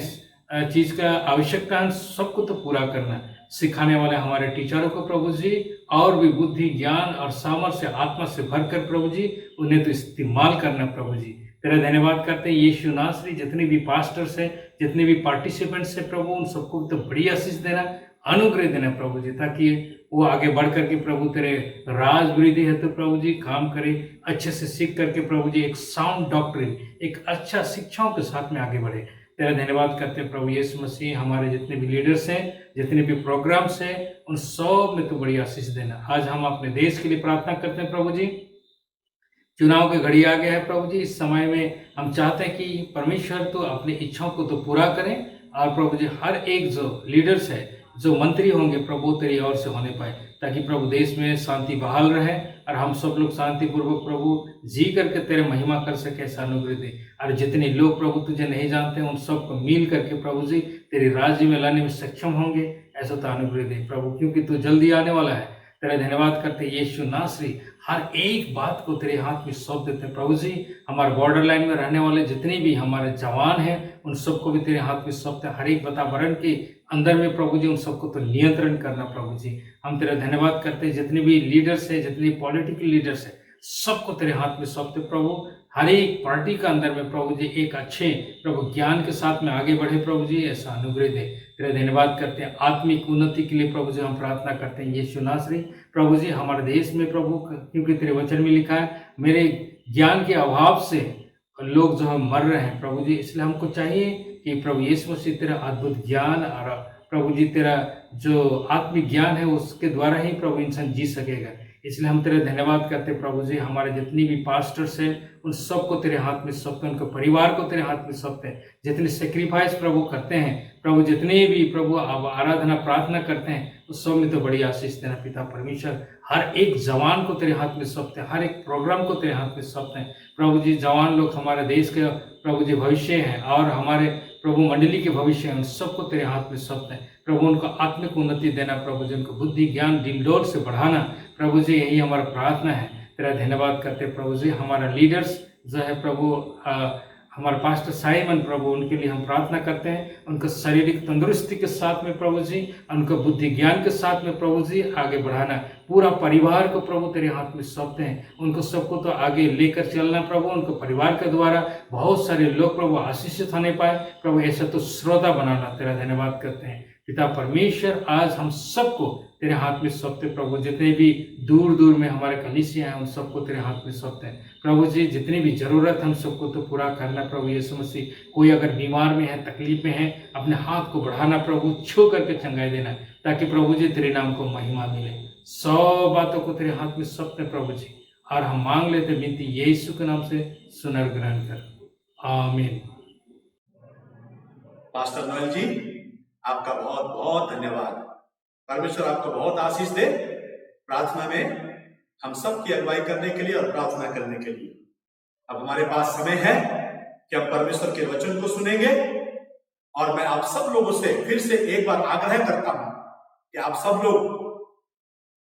चीज का आवश्यकता है, सबको तो पूरा करना। सिखाने वाले हमारे टीचरों को प्रभु जी और भी बुद्धि, ज्ञान और सामर्थ्य आत्मा से भरकर प्रभु जी उन्हें तो इस्तेमाल करना प्रभु जी। तेरा धन्यवाद करते हैं यीशु नासरी, जितने भी पास्टर्स हैं, जितने भी पार्टिसिपेंट्स हैं प्रभु, उन सबको तो बड़ी आशीष देना, अनुग्रह देना प्रभु जी, ताकि वो आगे बढ़ करके प्रभु तेरे राज वृद्धि है तो प्रभु जी काम करे, अच्छे से सीख करके प्रभु जी एक साउंड डॉक्ट्रिन, एक अच्छा शिक्षाओं के साथ में आगे बढ़े। तेरा धन्यवाद करते हैं प्रभु यीशु मसीह, हमारे जितने भी लीडर्स हैं, जितने भी प्रोग्राम्स हैं, उन सब में तो बड़ी आशीष देना। आज हम अपने देश के लिए प्रार्थना करते हैं प्रभु जी। चुनाव की घड़ी आ गया है प्रभु जी, इस समय में हम चाहते हैं कि परमेश्वर तो अपनी इच्छाओं को तो पूरा करें, और प्रभु जी हर एक जो लीडर्स है, जो मंत्री होंगे प्रभु तेरी ओर से होने पाए, ताकि प्रभु देश में शांति बहाल रहे और हम सब लोग शांतिपूर्वक प्रभु जी करके तेरे महिमा कर सके, ऐसा अनुग्रह दे। और जितने लोग प्रभु तुझे नहीं जानते उन सबको मिल करके प्रभु जी तेरे राज्य में लाने में सक्षम होंगे, ऐसा तो अनुग्रह दे प्रभु, क्योंकि तू जल्दी आने वाला है। तेरा धन्यवाद करते यीशु नासरी, हर एक बात को तेरे हाथ में सौंप देते हैं प्रभु जी। हमारे बॉर्डर लाइन में रहने वाले जितने भी हमारे जवान हैं उन सबको भी तेरे हाथ में सौंपते हैं। हर एक वातावरण के अंदर में प्रभु जी उन सबको तो नियंत्रण करना प्रभु जी। हम तेरा धन्यवाद करते हैं, जितने भी लीडर्स हैं, जितने पॉलिटिकल लीडर्स हैं, सबको तेरे हाथ में सौंपते प्रभु। हर एक पार्टी का अंदर में प्रभु जी एक अच्छे प्रभु ज्ञान के साथ में आगे बढ़े प्रभु जी, ऐसा अनुग्रह दे। तेरा धन्यवाद करते हैं आत्मिक उन्नति के लिए प्रभु जी हम प्रार्थना करते हैं यीशु नासरी। प्रभु जी हमारे देश में प्रभु, क्योंकि तेरे वचन में लिखा है मेरे ज्ञान के अभाव से लोग जो है मर रहे हैं प्रभु जी, इसलिए हमको चाहिए कि प्रभु यीशु मसीह तेरा अद्भुत ज्ञान और प्रभु जी तेरा जो आत्मिक ज्ञान है उसके द्वारा ही प्रभु इंसान जी सकेगा। इसलिए हम तेरे धन्यवाद करते प्रभु जी। हमारे जितनी भी पास्टर्स हैं उन सबको तेरे हाथ में सौंपते हैं, उनके परिवार को तेरे हाथ में सौंपते हैं। जितने सेक्रीफाइस प्रभु करते हैं प्रभु, जितने भी प्रभु आराधना प्रार्थना करते हैं उस सब में तो बड़ी आशीष देना पिता परमेश्वर। हर एक जवान को तेरे हाथ में सौंपते हैं, हर एक प्रोग्राम को तेरे हाथ में सौंपते हैं प्रभु जी। जवान लोग हमारे देश के प्रभु जी भविष्य हैं और हमारे प्रभु मंडली के भविष्य हैं, उन सबको तेरे हाथ में सौंपते हैं प्रभु। उनको आत्मिक उन्नति देना प्रभु जी, उनको बुद्धि ज्ञान दिलडोर से बढ़ाना प्रभु जी, यही हमारा प्रार्थना है। तेरा धन्यवाद करते प्रभु जी। हमारा लीडर्स जो है प्रभु हमारे पास्टर साइमन प्रभु, उनके लिए हम प्रार्थना करते हैं। उनको शारीरिक तंदुरुस्ती के साथ में प्रभु जी, उनको बुद्धि ज्ञान के साथ में प्रभु जी आगे बढ़ाना। पूरा परिवार को प्रभु तेरे हाथ में सौंपते हैं। उनको सबको तो आगे लेकर चलना प्रभु। उनको परिवार के द्वारा बहुत सारे लोग प्रभु आशीषित होने पाए प्रभु, ऐसा तो श्रोता बनाना। तेरा धन्यवाद करते हैं पिता परमेश्वर। आज हम सबको तेरे हाथ में सौंपते प्रभु। जितने भी दूर दूर में हमारे कलीसिया हैं उन सबको तेरे हाथ में सौंपते हैं प्रभु जी। जितनी भी जरूरत हम सबको तो पूरा करना प्रभु यीशु मसीह। कोई अगर बीमार में है, तकलीफ में है, अपने हाथ को बढ़ाना प्रभु, छू करके चंगाई देना, ताकि प्रभु जी तेरे नाम को महिमा मिले। 100 बातों को तेरे हाथ में सौंपते प्रभु जी, और हम मांग लेते विनती यीशु के नाम से, सुनर ग्रहण कर, आमीन। पास्टर नोएल जी, आपका बहुत बहुत धन्यवाद। परमेश्वर आपको बहुत आशीष दे। प्रार्थना में हम सब की अगुवाई करने के लिए और प्रार्थना करने के लिए अब हमारे पास समय है कि हम परमेश्वर के वचन को सुनेंगे। और मैं आप सब लोगों से फिर से एक बार आग्रह करता हूं कि आप सब लोग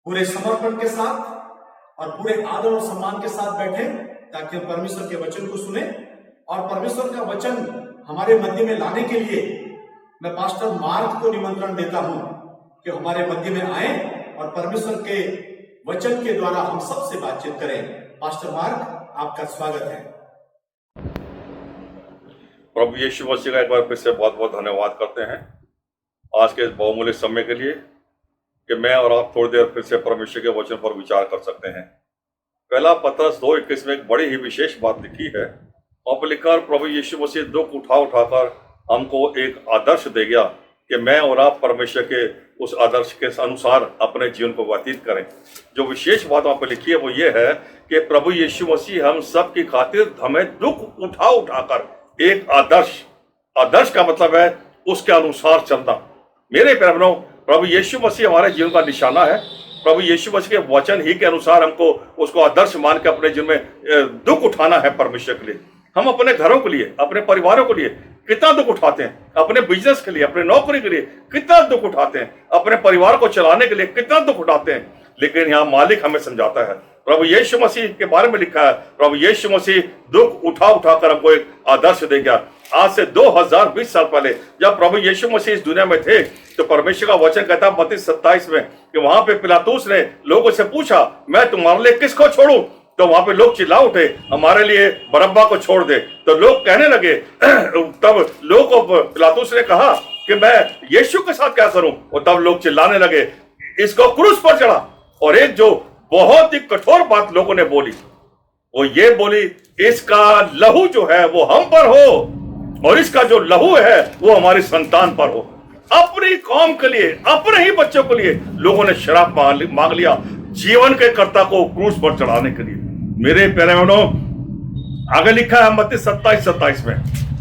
पूरे समर्पण के साथ और पूरे आदर और सम्मान के साथ बैठे, ताकि हम परमेश्वर के वचन को सुने। और परमेश्वर का वचन हमारे मध्य में लाने के लिए मैं पास्टर मार्क को निमंत्रण देता हूं कि हमारे मध्य में आए और परमेश्वर के वचन के द्वारा हम सबसे बातचीत करें। पास्टर मार्क, आपका स्वागत है। प्रभु यीशु मसीह का एक बार फिर से बहुत बहुत धन्यवाद करते हैं आज के इस बहुमूल्य समय के लिए, कि मैं और आप थोड़ी देर फिर से परमेश्वर के वचन पर विचार कर सकते हैं। पहला पत्रस 2:21 में एक बड़ी ही विशेष बात लिखी है। वहां पर लिखा, प्रभु यीशु मसीह दुख उठाकर हमको एक आदर्श दे गया कि मैं और आप परमेश्वर के उस आदर्श के अनुसार अपने जीवन को व्यतीत करें। जो विशेष बात वहां पर लिखी है वो ये है कि प्रभु यीशु मसीह हम सब की खातिर हमें दुख उठाकर एक आदर्श का मतलब है उसके अनुसार चलना। मेरे प्यारे, प्रभु यीशु मसीह हमारे जीवन का निशाना है। प्रभु यीशु मसीह के वचन ही के अनुसार हमको उसको आदर्श मान के अपने जीवन में दुख उठाना है परमेश्वर के लिए। हम अपने घरों के लिए, अपने परिवारों के लिए कितना दुख उठाते हैं, अपने बिजनेस के लिए, अपने नौकरी के लिए कितना दुख उठाते हैं, अपने परिवार को चलाने के लिए कितना दुख उठाते हैं। लेकिन यहाँ मालिक हमें समझाता है, प्रभु यीशु मसीह के बारे में लिखा है, प्रभु यीशु मसीह दुख उठाकर हमको एक आदर्श दे गया। आज से 2020 साल पहले जब प्रभु यीशु मसीह इस दुनिया में थे, तो परमेश्वर का वचन कहता है मत्ती 27 में कि वहां पे पिलातूस ने लोगों से पूछा, मैं तुम्हारे लिए किसको छोड़ूं? तो वहां पे लोग चिल्ला उठे, हमारे लिए बरअब्बा को छोड़ दे। तो लोग कहने लगे, तब लोग को पिलातूस ने कहा कि मैं यीशु के साथ क्या करूं? और तब लोग चिल्लाने लगे, इसको क्रूस पर चढ़ा। और एक जो बहुत ही कठोर बात लोगों ने बोली, वो ये बोली, इसका लहू जो है वो हम पर हो और इसका जो लहू है वो हमारी संतान पर हो। अपनी कौम के लिए, अपने ही बच्चों के लिए लोगों ने शराब मांग लिया, जीवन के कर्ता को क्रूस पर चढ़ाने के लिए। मेरे प्यारे बहनों, आगे लिखा है मत्ती 27:27 में,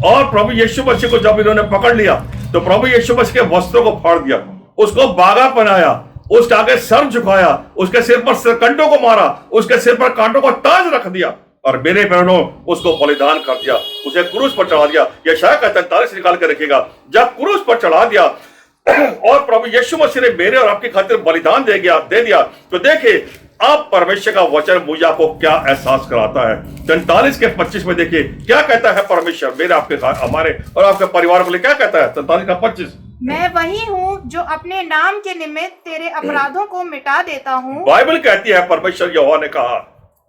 और प्रभु यीशु मसीह को जब इन्होंने पकड़ लिया तो प्रभु यीशु मसीह के वस्त्रों को फाड़ दिया, उसको बागा पहनाया, उसके आगे सर झुकाया, उसके सिर पर सिरकंडों को मारा, उसके सिर पर कांटों को ताज रख दिया, और मेरे बहनों उसको बलिदान कर दिया, उसे क्रूस पर चढ़ा दिया। यशायाह का 43 निकाल कर रखिएगा। जब क्रूस पर चढ़ा दिया और प्रभु यीशु मसीह ने मेरे और आपकी खातिर बलिदान दे दिया, तो देखिए अब परमेश्वर का वचन मुझे आपको क्या एहसास कराता है। 43 के 25 में देखिए क्या कहता है परमेश्वर मेरे आपके हमारे और आपके परिवार के लिए क्या कहता है। 43 का 25, मैं वही हूँ जो अपने नाम के निमित्त तेरे अपराधों को मिटा देता हूँ। बाइबल कहती है, परमेश्वर यहोवा ने कहा,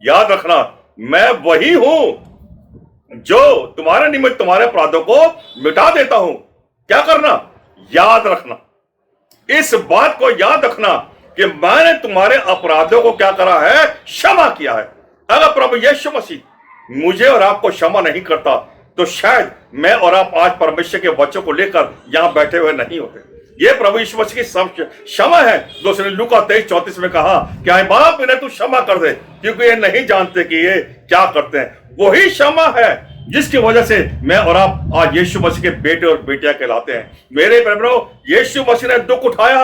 याद रखना, मैं वही हूं जो तुम्हारे निमित्त तुम्हारे अपराधों को मिटा देता हूं। क्या करना? याद रखना, इस बात को याद रखना कि मैंने तुम्हारे अपराधों को क्या करा है? क्षमा किया है। अगर प्रभु यीशु मसीह मुझे और आपको क्षमा नहीं करता तो शायद मैं और आप आज परमेश्वर के वचनों को लेकर यहां बैठे हुए नहीं होते। ये प्रभु यीशु मसीह की क्षमा है। दूसरे लूका 23:34 में कहा कि आए बाप इन्हें तू क्षमा कर दे, क्योंकि ये नहीं जानते कि ये क्या करते हैं। वही क्षमा है जिसकी वजह से मैं और आप आज यीशु मसीह के बेटे और बेटियां कहलाते हैं। मेरे प्यारों, यीशु मसीह ने दुख उठाया,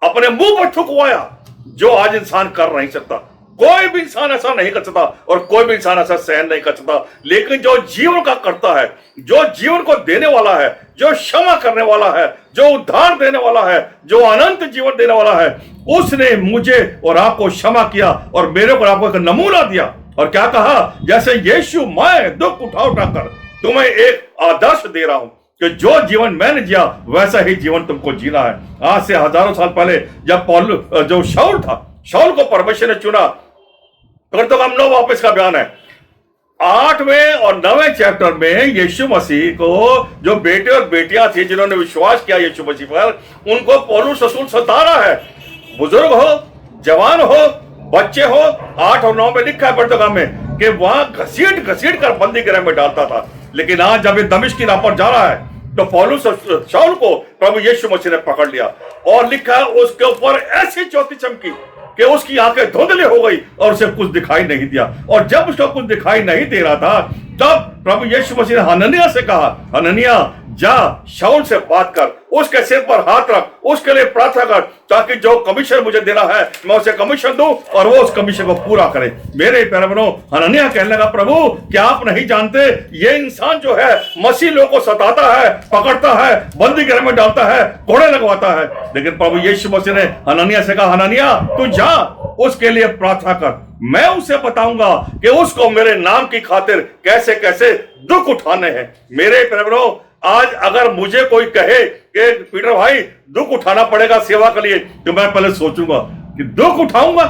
अपने मुंह पर थुकवाया, जो आज इंसान कर नहीं सकता। कोई भी इंसान ऐसा नहीं कर सकता और कोई भी इंसान ऐसा सहन नहीं कर सकता। लेकिन जो जीवन का करता है, जो जीवन को देने वाला है, जो क्षमा करने वाला है, जो उद्धार देने वाला है, जो अनंत जीवन देने वाला है, उसने मुझे और आपको क्षमा किया और मेरे को आपको एक नमूना दिया। और क्या कहा? जैसे यीशु मैं दुख उठाकर तुम्हें एक आदर्श दे रहा हूं कि जो जीवन मैंने जिया वैसा ही जीवन तुमको जीना है। आज से हजारों साल पहले जब जो शाऊल था, शाऊल को परमेश्वर ने चुना। फिर तो हम 9 वापस का बयान है, 8वें और 9वें चैप्टर में यीशु मसीह को जो बेटे और बेटियां थी जिन्होंने विश्वास किया यीशु मसीह पर, उनको पौलुस रसूल सता रहा है। बुजुर्ग हो, जवान हो, बच्चे हो, 8 और 9 में लिखा है पढ़ते में कि वहां घसीट घसीट कर बंदी गृह में डालता था। लेकिन आज जब ये दमिश्क की राह पर जा रहा है तो पौलुस शाऊल को प्रभु यीशु मसीह ने पकड़ लिया और लिखा है उसके ऊपर ऐसी ज्योति चमकी कि उसकी आंखें धुंधली हो गई और उसे कुछ दिखाई नहीं दिया। और जब उसको कुछ दिखाई नहीं दे रहा था तब प्रभु यीशु मसीह ने हनन्याह से कहा, हनन्याह जा शाऊल से बात कर, उसके सिर पर हाथ रख, उसके लिए प्रार्थना कर, ताकि जो कमीशन मुझे देना है मैं उसे कमीशन दूं और वो उस कमीशन को पूरा करे। मेरे प्यारे बहनों, हनन्याह कहने लगा, प्रभु क्या आप नहीं जानते ये इंसान जो है मसीह लोगों को सताता है, पकड़ता है, बंदी गृह में डालता है, कोड़े लगवाता है। लेकिन प्रभु यीशु मसीह ने हनन्याह से कहा, हनन्याह तू जा उसके लिए प्रार्थना कर, मैं उसे बताऊंगा कि उसको मेरे नाम की खातिर कैसे कैसे दुख उठाने हैं। मेरे प्यारे बहनों, आज अगर मुझे कोई कहे कि पीटर भाई दुख उठाना पड़ेगा सेवा के लिए, तो मैं पहले सोचूंगा कि दुख उठाऊंगा।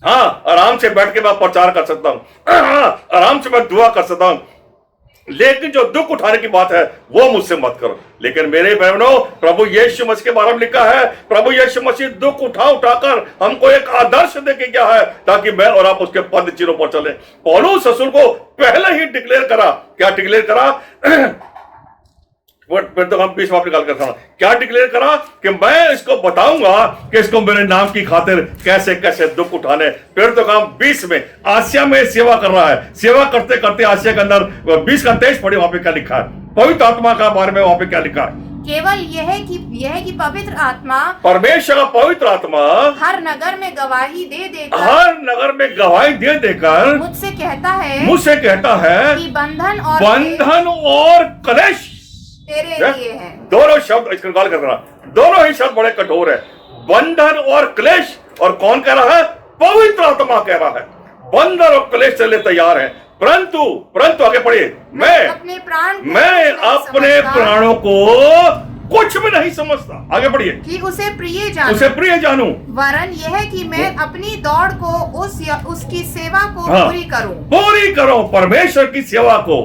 हाँ, आराम से बैठ के मैं प्रचार कर सकता हूँ, हाँ, आराम से मैं दुआ कर सकता हूँ, लेकिन जो दुख उठाने की बात है वो मुझसे मत करो। लेकिन मेरे बहनों, प्रभु यीशु मसीह के बारे में लिखा है, प्रभु यीशु मसीह दुख उठा उठाकर हमको एक आदर्श देके गया है ताकि मैं और आप उसके पद चिन्हों पर चले। पौलुस रसूल को पहले ही डिक्लेयर करा, क्या डिक्लेयर करा? फिर तो हम 20 वापस निकाल कर क्या डिक्लेयर करा कि मैं इसको बताऊंगा कि इसको मेरे नाम की खातिर कैसे कैसे दुख उठाने। फिर तो काम 20 में आसिया में सेवा कर रहा है, सेवा करते करते आसिया के अंदर 20 का 23 पढ़े, वहां पे क्या लिखा है? पवित्र आत्मा का बारे में वहां पे क्या लिखा है? केवल यह है कि पवित्र आत्मा, परमेश्वर का पवित्र आत्मा हर नगर में गवाही दे देकर मुझसे कहता है कि बंधन और कलेश तेरे लिए है। दोनों शब्द इसका गौर करना, दोनों ही शब्द बड़े कठोर है, बंधन और क्लेश। और कौन कह रहा है? पवित्र आत्मा कह रहा है। बंधन और क्लेश चलने तैयार है, परंतु आगे पढ़िए, मैं अपने प्राणों को कुछ भी नहीं समझता। आगे पढ़िए, कि उसे प्रिय जानूं, वरन यह है कि मैं अपनी दौड़ को उसकी सेवा को पूरी करूं। परमेश्वर की सेवा को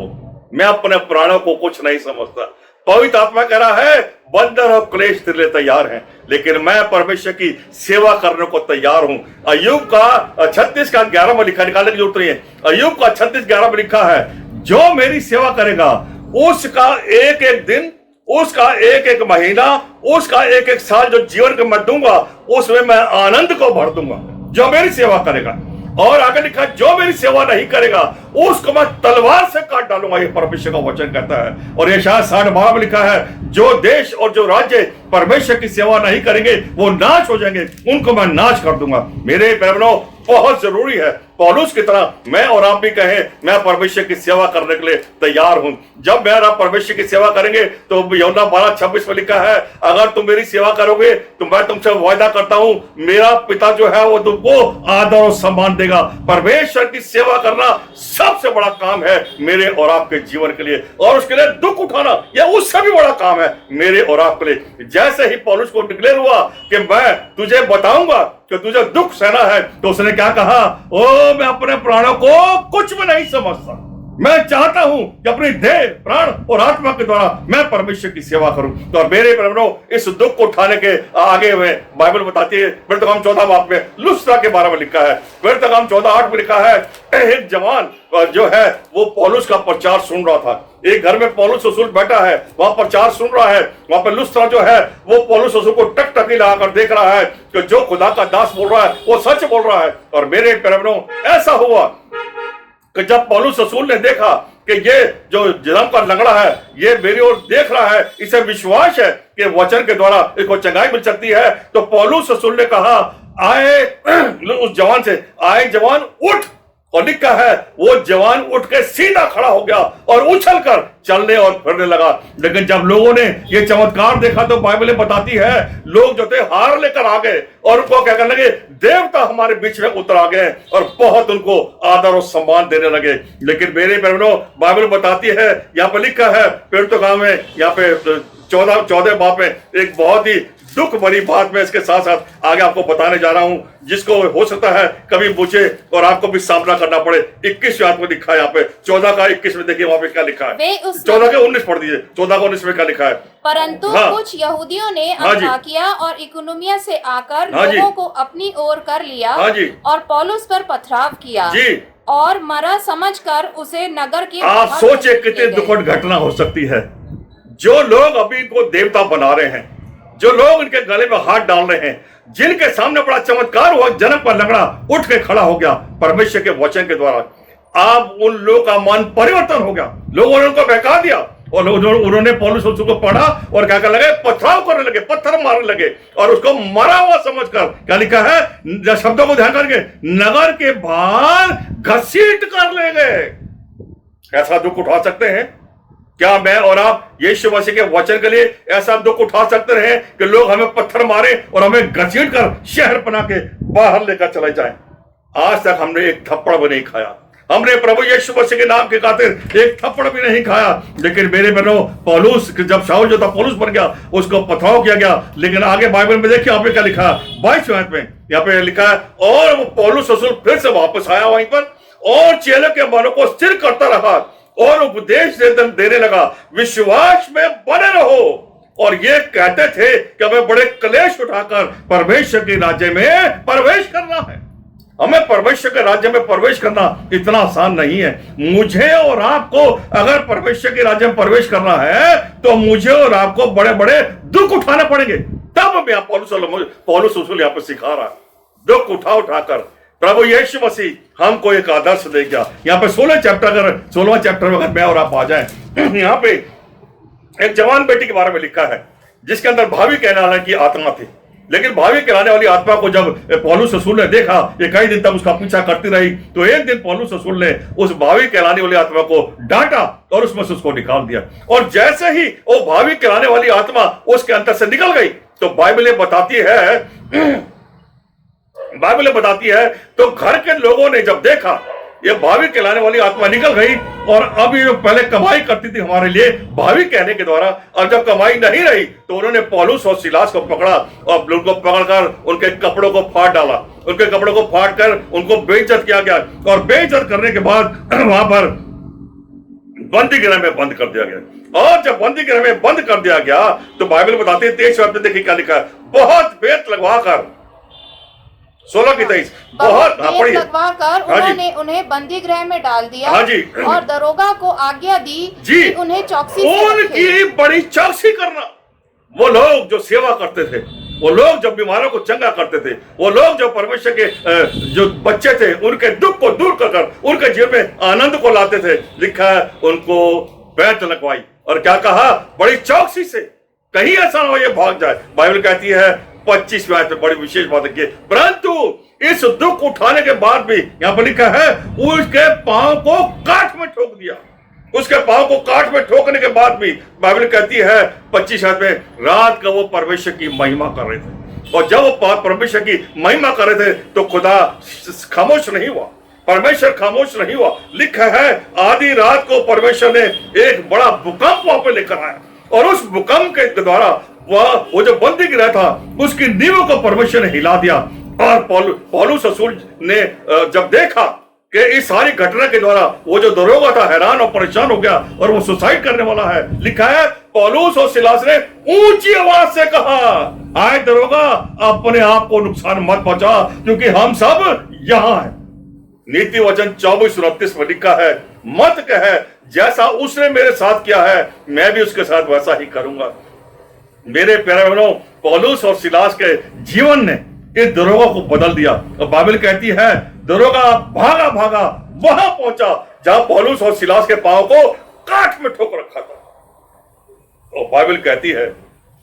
मैं अपने प्राणों को कुछ नहीं समझता। पवित्र आत्मा कह रहा है बंधन और क्लेश तेरे लिए तैयार हैं, लेकिन मैं परमेश्वर की सेवा करने को तैयार हूं। अय्यूब का 36 का 11 में लिखा, निकालने की जरूरत नहीं है। अय्यूब का 36:11 में लिखा है, जो मेरी सेवा करेगा उसका एक एक दिन, उसका एक एक महीना, उसका एक एक साल जो जीवन को मैं दूंगा उसमें मैं आनंद को भर दूंगा, जो मेरी सेवा करेगा। और आगे लिखा, जो मेरी सेवा नहीं करेगा उसको मैं तलवार से काट डालूंगा, ये परमेश्वर का वचन कहता है। और ये शायद 12 में लिखा है, जो देश और जो राज्य परमेश्वर की सेवा नहीं करेंगे वो नाश हो जाएंगे, उनको मैं नाश कर दूंगा। मेरे बहनों, बहुत जरूरी है पौलुस की तरह मैं और आप भी कहें, मैं परमेश्वर की सेवा करने के लिए तैयार हूं। जब मैं और आप परमेश्वर की सेवा करेंगे तो यूहन्ना 12:26 में लिखा है, अगर तुम मेरी सेवा करोगे तो मैं तुमसे वायदा करता हूं, मेरा पिता जो है वो तुमको आदर और सम्मान देगा। परमेश्वर की सेवा करना सबसे बड़ा काम है मेरे और आपके जीवन के लिए, और उसके लिए दुख उठाना यह उससे भी बड़ा काम है मेरे और आपके लिए। जैसे ही पौलुस को डिक्लेयर हुआ कि मैं तुझे बताऊंगा कि तुझे दुख सहना है, तो उसने क्या कहा? ओ, मैं अपने प्राणों को कुछ भी नहीं समझता, मैं चाहता हूं कि अपनी देह, प्राण और आत्मा के द्वारा मैं परमेश्वर की सेवा करूं। तो मेरे बहनों, इस दुख को उठाने के आगे में बाइबल बताती है, वृत्तकाम 14 बाब में लुस्त्रा के बारे में लिखा है। वृत्तकाम 14:8 में लिखा है, एक जवान जो है वो पौलुस का प्रचार सुन रहा था। एक घर में पौलुस रसूल बैठा है, वहां प्रचार सुन रहा है। वहां पर लुस्त्रा जो है वो पौलुस रसूल को टकटकी लगाकर देख रहा है कि जो खुदा का दास बोल रहा है वो सच बोल रहा है। और मेरे बहनों, ऐसा हुआ कि जब पौलुस रसूल ने देखा कि ये जो जन्म का लंगड़ा है ये मेरी ओर देख रहा है, इसे विश्वास है कि वचन के द्वारा इसको चंगाई मिल सकती है, तो पौलुस रसूल ने कहा, आए उस जवान से, आए जवान उठ और लिखा है वो जवान उठ के सीधा खड़ा हो गया और उछलकर चलने और फिरने लगा। लेकिन जब लोगों ने ये चमत्कार देखा तो बाइबल बताती है लोग जो थे हार लेकर आ गए और उनको क्या करने लगे, देवता हमारे बीच में उतर आ गए और बहुत उनको आदर और सम्मान देने लगे। लेकिन मेरे बहनों, बाइबल बताती है, यहाँ पे लिखा है प्रेरितों में, यहाँ पे 14 बाब में एक बहुत ही दुख भरी बात मैं इसके साथ साथ आगे आपको बताने जा रहा हूं, जिसको हो सकता है कभी मुझे और आपको भी सामना करना पड़े। 21 में लिखा है, यहाँ पे 14 का 21 में देखिए वहां पे क्या लिखा है। 14 के 19 पढ़ दीजिए, 14 का 19 में क्या लिखा है। परंतु कुछ यहूदियों ने अंताकिया और इकुनिया से आकर लोगों को अपनी ओर कर लिया और पौलुस पर पथराव किया और मरा समझकर उसे नगर के आप सोचे कितनी दुखद घटना हो सकती है। जो लोग अभी इनको देवता बना रहे हैं, जो लोग इनके गले में हाथ डाल रहे हैं, जिनके सामने बड़ा चमत्कार हुआ, जन्म पर लंगड़ा उठ के खड़ा हो गया परमेश्वर के वचन के द्वारा, अब उन लोगों का मन परिवर्तन हो गया। लोगों ने उनको बहका दिया और उन्होंने पौलुस को पढ़ा और क्या करने लगे, पथराव करने लगे, पत्थर मारने लगे और उसको मरा हुआ समझकर, क्या लिखा है शब्दों को ध्यान करके, नगर के बाहर घसीट कर ले गए। ऐसा दुख उठा सकते हैं क्या मैं और आप यीशु मसीह के वचन के लिए ऐसा दुख उठा सकते रहे कि लोग हमें पत्थर मारे और हमें घसीट कर शहर बना के बाहर लेकर चले जाएं? आज तक हमने एक थप्पड़ भी नहीं खाया, हमने प्रभु यीशु मसीह के नाम के खातिर एक थप्पड़ भी नहीं खाया। लेकिन मेरे बहनों, पौलुस जब शाऊल जो था पौलुस बन गया, उसको पथराव किया गया। लेकिन आगे बाइबल में देखिए यहाँ पे क्या लिखा है, 22 आयत में यहाँ पे लिखा है, और वो पौलुस रसूल फिर से वापस आया वहीं पर और चेलों के मनों को स्थिर करता रहा और उपदेश देने लगा, विश्वास में बने रहो। और ये कहते थे कि हमें बड़े क्लेश उठाकर परमेश्वर के राज्य में प्रवेश करना है। हमें परमेश्वर के राज्य में प्रवेश करना इतना आसान नहीं है। मुझे और आपको अगर परमेश्वर के राज्य में प्रवेश करना है तो मुझे और आपको बड़े बड़े दुख उठाने पड़ेंगे। तब मैं पौलुस रसूल यहाँ पर सिखा रहा, दुख उठाकर प्रभु यीशु मसीह हमको एक आदर्श दे गया। यहाँ पे 16वां चैप्टर में अगर मैं और आप आ जाएं, यहाँ पे एक जवान बेटी के बारे में लिखा है जिसके अंदर भावी कहलाने की आत्मा थी। लेकिन भावी कहलाने वाली आत्मा को जब पौलुस रसूल ने देखा, ये कई दिन तक उसका पीछा करती रही, तो एक दिन पौलुस रसूल ने उस भावी कहलाने वाली आत्मा को डांटा और उसमें से उसको निकाल दिया। और जैसे ही वो भावी कहलाने वाली आत्मा उसके अंदर से निकल गई तो बाइबल बताती है तो घर के लोगों ने जब देखा ये भावी कहलाने वाली आत्मा निकल गई और अब ये पहले कमाई करती थी हमारे लिए भावी कहने के द्वारा, और जब कमाई नहीं रही तो उन्होंने पौलुस और सिलास को पकड़ा और उनको पकड़कर उनके कपड़ों को फाड़ डाला। उनके कपड़ों को फाड़ कर उनको बेइज्जत किया गया और बेइज्जत करने के बाद वहां पर बंदी गृह में बंद कर दिया गया। और जब बंदी गृह में बंद कर दिया गया तो बाइबल बताती है 23 में देखिए क्या लिखा है, बहुत बेत लगवाकर 16 की 23 बहुत लगवाकर उन्होंने उन्हें बंदी गृह में डाल दिया और दरोगा को आज्ञा दी कि उन्हें चौकसी से उनकी बड़ी चौकसी करना। वो लोग जो सेवा करते थे, वो लोग जो बीमारों को चंगा करते थे, वो लोग जो परमेश्वर के जो बच्चे थे उनके दुख को दूर कर उनके जीवन में आनंद को लाते थे, लिखा है उनको बैत लगवाई और क्या कहा, बड़ी चौकसी से, कहीं ऐसा ना हो ये भाग जाए। बाइबल कहती है 25 में बड़ी विशेष बात है, परंतु इस दुख उठाने के बाद भी यहाँ पर लिखा है उसके पांव को काट में ठोक दिया। उसके पांव को काट में ठोकने के बाद भी बाइबल कहती है 25 में रात का वो परमेश्वर की महिमा कर रहे थे। और जब वो परमेश्वर की महिमा कर रहे थे तो खुदा खामोश नहीं हुआ, परमेश्वर खामोश नहीं हुआ। लिखा है आधी रात को परमेश्वर ने एक बड़ा भूकंप वहां पर लेकर आया और उस भूकंप के द्वारा वो जो बंदी गृह था उसकी नींवों को परमेश्वर ने हिला दिया। और पौलुस रसूल ने जब देखा कि इस सारी घटना के द्वारा वो जो दरोगा था हैरान और परेशान हो गया और वो सुसाइड करने वाला है। लिखा है पौलुस और सिलास ने ऊंची आवाज से कहा, आए दरोगा अपने आप को नुकसान मत पहुंचा क्योंकि हम सब यहाँ हैं। नीति वचन 24:29 में लिखा है, मत कह जैसा उसने मेरे साथ किया है मैं भी उसके साथ वैसा ही करूंगा। मेरे प्यारे बहनों, पौलुस और सिलास के जीवन ने इस दरोगा को बदल दिया। और बाइबल कहती है दरोगा भागा भागा वहां पहुंचा जहां पौलुस और सिलास के पांव को काट में ठोक रखा था। और बाइबल कहती है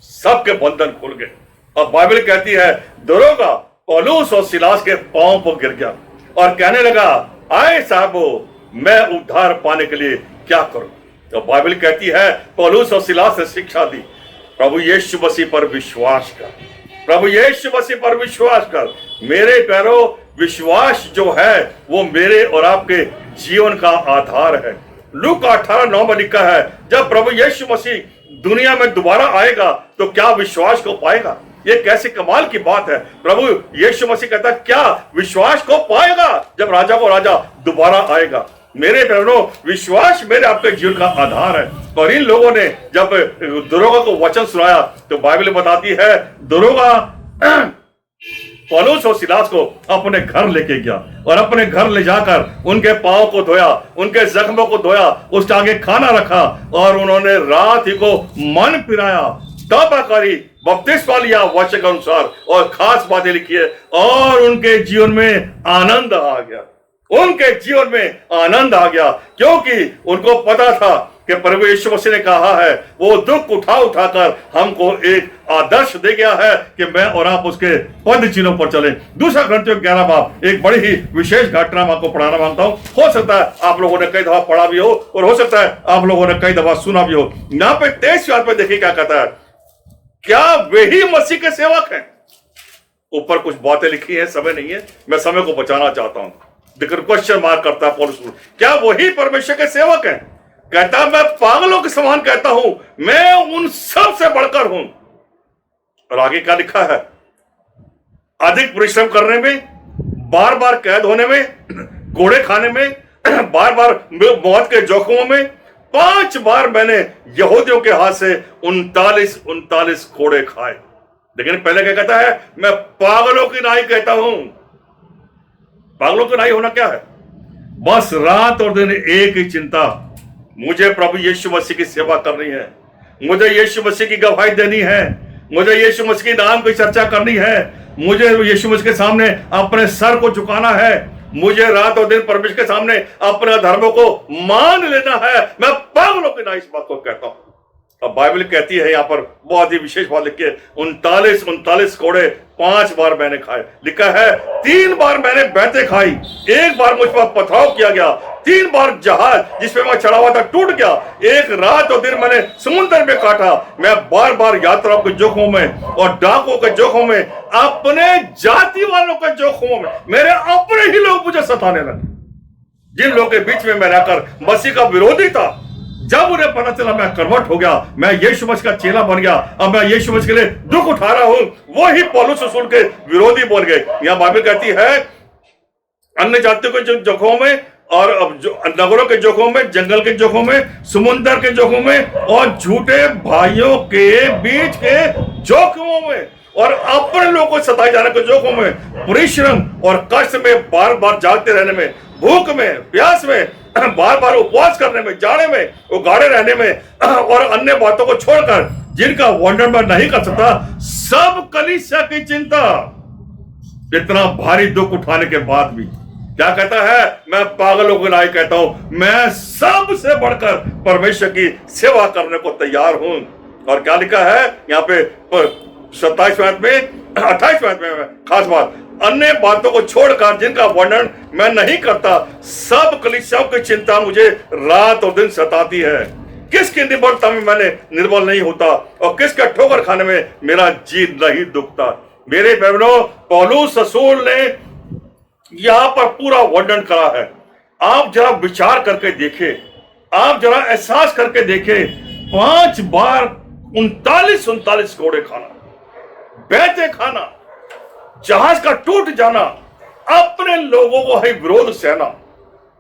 सबके बंधन खुल गए। और बाइबल कहती है दरोगा पौलुस और सिलास के पांव पर गिर गया और कहने लगा आए साहबो, मैं उद्धार पाने के लिए क्या करूं? तो बाइबल कहती है, पौलुस और सिलास ने शिक्षा दी, प्रभु यीशु मसीह पर विश्वास कर, प्रभु यीशु मसीह पर विश्वास कर। मेरे प्यारो, विश्वास जो है वो मेरे और आपके जीवन का आधार है। लूका 18:9 में लिखा है, जब प्रभु यीशु मसीह दुनिया में दोबारा आएगा तो क्या विश्वास को पाएगा? ये कैसे कमाल की बात है। प्रभु यीशु मसीह कहता है, क्या विश्वास को पाएगा जब राजा को राजा दोबारा आएगा? मेरे बहनों, विश्वास मेरे आपके जीवन का आधार है। और इन लोगों ने जब दरोगा को वचन सुनाया तो बाइबल बताती है, दरोगा पौलुस और सिलास को अपने घर लेके गया और अपने घर ले जाकर उनके पांव को धोया, उनके जख्मों को धोया, उसके आगे खाना रखा और उन्होंने रात ही को मन पिराया, तौबा करी, बपतिस्मा लिया वचन के अनुसार, और खास बातें लिखी है, और उनके जीवन में आनंद आ गया। उनके जीवन में आनंद आ गया क्योंकि उनको पता था कि प्रभु यीशु मसीह ने कहा है, वो दुख उठा उठाकर हमको एक आदर्श दे गया है कि मैं और आप उसके पद चिन्हों पर चले। दूसरा ग्रंथियों 11 बाब, एक बड़ी ही विशेष घटना मैं आपको पढ़ाना मांगता हूं। हो सकता है आप लोगों ने कई दफा पढ़ा भी हो और हो सकता है आप लोगों ने कई दफा सुना भी हो। यहाँ पे 23 बात पे देखिए क्या कहता है, क्या वे ही मसीह के सेवक हैं? ऊपर कुछ बातें लिखी है, समय नहीं है, मैं समय को बचाना चाहता हूं। लेकिन क्वेश्चन मार्क करता है पौलुस, क्या वही परमेश्वर के सेवक हैं? कहता मैं पागलों के समान कहता हूं, मैं उन सब से बढ़कर हूं। और आगे क्या लिखा है, अधिक परिश्रम करने में, बार बार कैद होने में, कोड़े खाने में, बार बार मौत के जोखिमों में, 5 बार मैंने यहूदियों के हाथ से 39 कोड़े खाए। लेकिन पहले क्या कहता है, मैं पागलों की नाई कहता हूं। पागलों की नाई होना क्या है? बस रात और दिन एक ही चिंता, मुझे प्रभु यीशु मसीह की सेवा करनी है, मुझे यीशु मसीह की गवाही देनी है, मुझे यीशु मसीह के नाम की चर्चा करनी है, मुझे यीशु मसीह के सामने अपने सर को झुकाना है, मुझे रात और दिन परमेश्वर के सामने अपने धर्मों को मान लेना है। मैं पागलों की नाई इस बात को कहता हूं। अब बाइबल कहती है यहाँ पर बहुत ही विशेष बात लिखी है, 39 कोड़े 5 बार मैंने खाए। लिखा है 3 बार मैंने बैठे खाई, 1 बार मुझ पर पथराव किया गया, 3 बार जहाज जिसपे मैं चढ़ा हुआ था टूट गया, 1 रात और दिन मैंने समुद्र में काटा। मैं बार बार यात्राओं के जोखों में और डाकों के जोखों में, अपने जाति वालों के जोखों में, मेरे अपने ही लोग मुझे सताने लगे। जिन लोगों के बीच में मैं रहकर मसीह का विरोधी था, जब उन्हें पता चला मैं कन्वर्ट हो गया, मैं यीशु मसीह का चेला बन गया, अब मैं यीशु मसीह के लिए दुख उठा रहा हूं, वो ही पौलुस रसूल के विरोधी बोल गए। यहां बाइबल कहती है, अन्य जातियों के जोखों में और नगरों के जोखों में, जंगल के जोखों में, समुद्र के जोखों में और झूठे भाइयों के बीच के जोखों में और अपने लोगों को सताए जाने के जोखों में, परिश्रम और कष्ट में, बार बार जागते रहने में, भूख में, प्यास में, बार बार उपवास करने में, जाड़े में, उगाड़े रहने में और अन्य बातों को छोड़कर जिनका वर्णन मैं नहीं कर सकता, सब कलीसिया की चिंता। इतना भारी दुख उठाने के बाद भी क्या कहता है, मैं पागलों को नाई कहता हूं, मैं सबसे बढ़कर परमेश्वर की सेवा करने को तैयार हूं। और क्या लिखा है यहाँ पे 27 में 28 में खास बात, अन्य बातों को छोड़कर जिनका वर्णन मैं नहीं करता, सब कलीसियाओं की चिंता मुझे रात और दिन सताती है। किसकी निर्बलता में मैंने निर्बल नहीं होता और किसका ठोकर खाने में मेरा जी नहीं दुखता। मेरे बहनों, पौलुस रसूल ने यहां पर पूरा वर्णन करा है। आप जरा विचार करके देखें, आप जरा एहसास करके देखें, 5 बार 39 कोड़े खाना, बैठे खाना, जहाज का टूट जाना, अपने लोगों को ही विरोध सहना,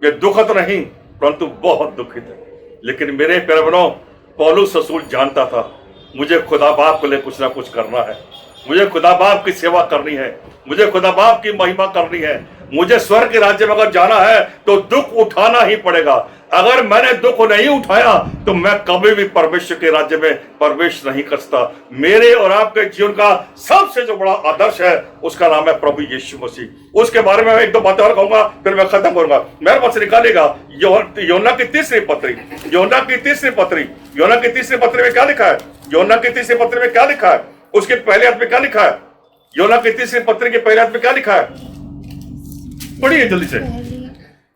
ये दुखद नहीं परंतु बहुत दुखित है। लेकिन मेरे प्यारे बहनों, पौलुस रसूल जानता था मुझे खुदा बाप के लिए कुछ ना कुछ करना है, मुझे खुदा बाप की सेवा करनी है, मुझे खुदा बाप की महिमा करनी है, मुझे स्वर्ग के राज्य में अगर जाना है तो दुख उठाना ही पड़ेगा। अगर मैंने दुख नहीं उठाया तो मैं कभी भी परमेश्वर के राज्य में प्रवेश नहीं कर सकता। मेरे और आपके जीवन का सबसे जो बड़ा आदर्श है उसका नाम है प्रभु यीशु मसीह। उसके बारे में 1-2 बातें और कहूंगा, फिर मैं खत्म करूंगा। मेरे पास निकालेगा योना की तीसरी पत्री, योना की तीसरी पत्री में क्या लिखा है? योना की तीसरी पत्री में क्या लिखा है? उसके पहले हाथ में क्या लिखा है? योना की तीसरी पत्री के पहले हाथ में क्या लिखा है? पढ़िए जल्दी से।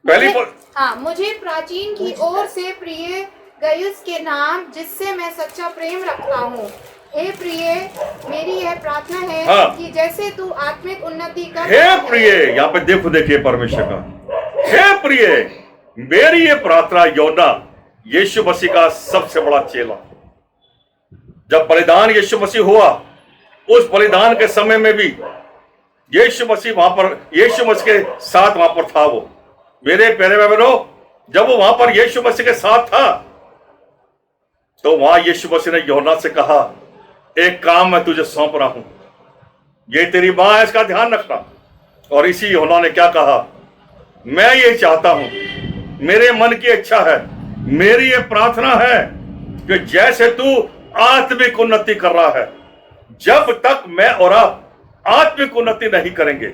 मुझे प्राचीन की ओर से प्रिय गयुस के नाम जिससे मैं सच्चा प्रेम रखता हूँ। हे प्रिय, मेरी यह प्रार्थना है कि जैसे तू आत्मिक उन्नति कर। हे प्रिय, यहाँ पे देखिए परमेश्वर का, हे प्रिय, मेरी ये प्रार्थना योना यीशु मसीह का सबसे बड़ा चेला, जब बलिदान यीशु मसीह हुआ, उस बलिदान के समय में भी यीशु मसीह वहां पर, यीशु मसीह के साथ वहां पर था। वो मेरे प्यारे बहनों, जब वो वहां पर यीशु मसीह के साथ था, तो वहां यीशु मसीह ने यूहन्ना से कहा, एक काम मैं तुझे सौंप रहा हूं, ये तेरी मां है, इसका ध्यान रखना। और इसी यूहन्ना ने क्या कहा, मैं ये चाहता हूं, मेरे मन की इच्छा है, मेरी ये प्रार्थना है कि जैसे तू आत्मिक उन्नति कर रहा है, जब तक मैं और आप आत्मिक उन्नति नहीं करेंगे,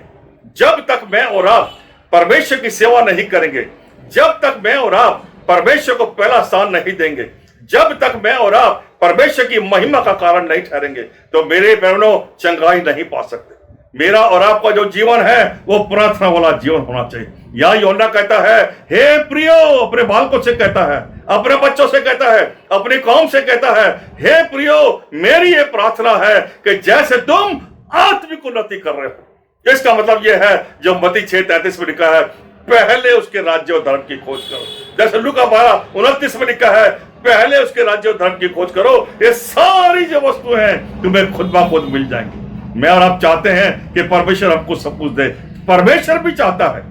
जब तक मैं और आप परमेश्वर की सेवा नहीं करेंगे, जब तक मैं और आप परमेश्वर को पहला स्थान नहीं देंगे, जब तक मैं और आप परमेश्वर की महिमा का कारण नहीं ठहरेंगे, तो मेरे बहनों चंगाई नहीं पा सकते। मेरा और आपका जो जीवन है वो प्रार्थना वाला जीवन होना चाहिए। यहाँ यूहन्ना कहता है, हे प्रियो, अपने बालकों से कहता है, अपने बच्चों से कहता है, अपनी कौम से कहता है, हे प्रियो, मेरी ये प्रार्थना है कि जैसे तुम आत्मिक उन्नति कर रहे हो। इसका मतलब यह है जो मत्ती 6:33 में लिखा है, पहले उसके राज्य और धर्म की खोज करो। जैसे लूका 12:29 में लिखा है, पहले उसके राज्य और धर्म की खोज करो, ये सारी जो वस्तुएं हैं तुम्हें खुद ब खुद मिल जाएंगी। मैं और आप चाहते हैं कि परमेश्वर हमको सब कुछ दे। परमेश्वर भी चाहता है,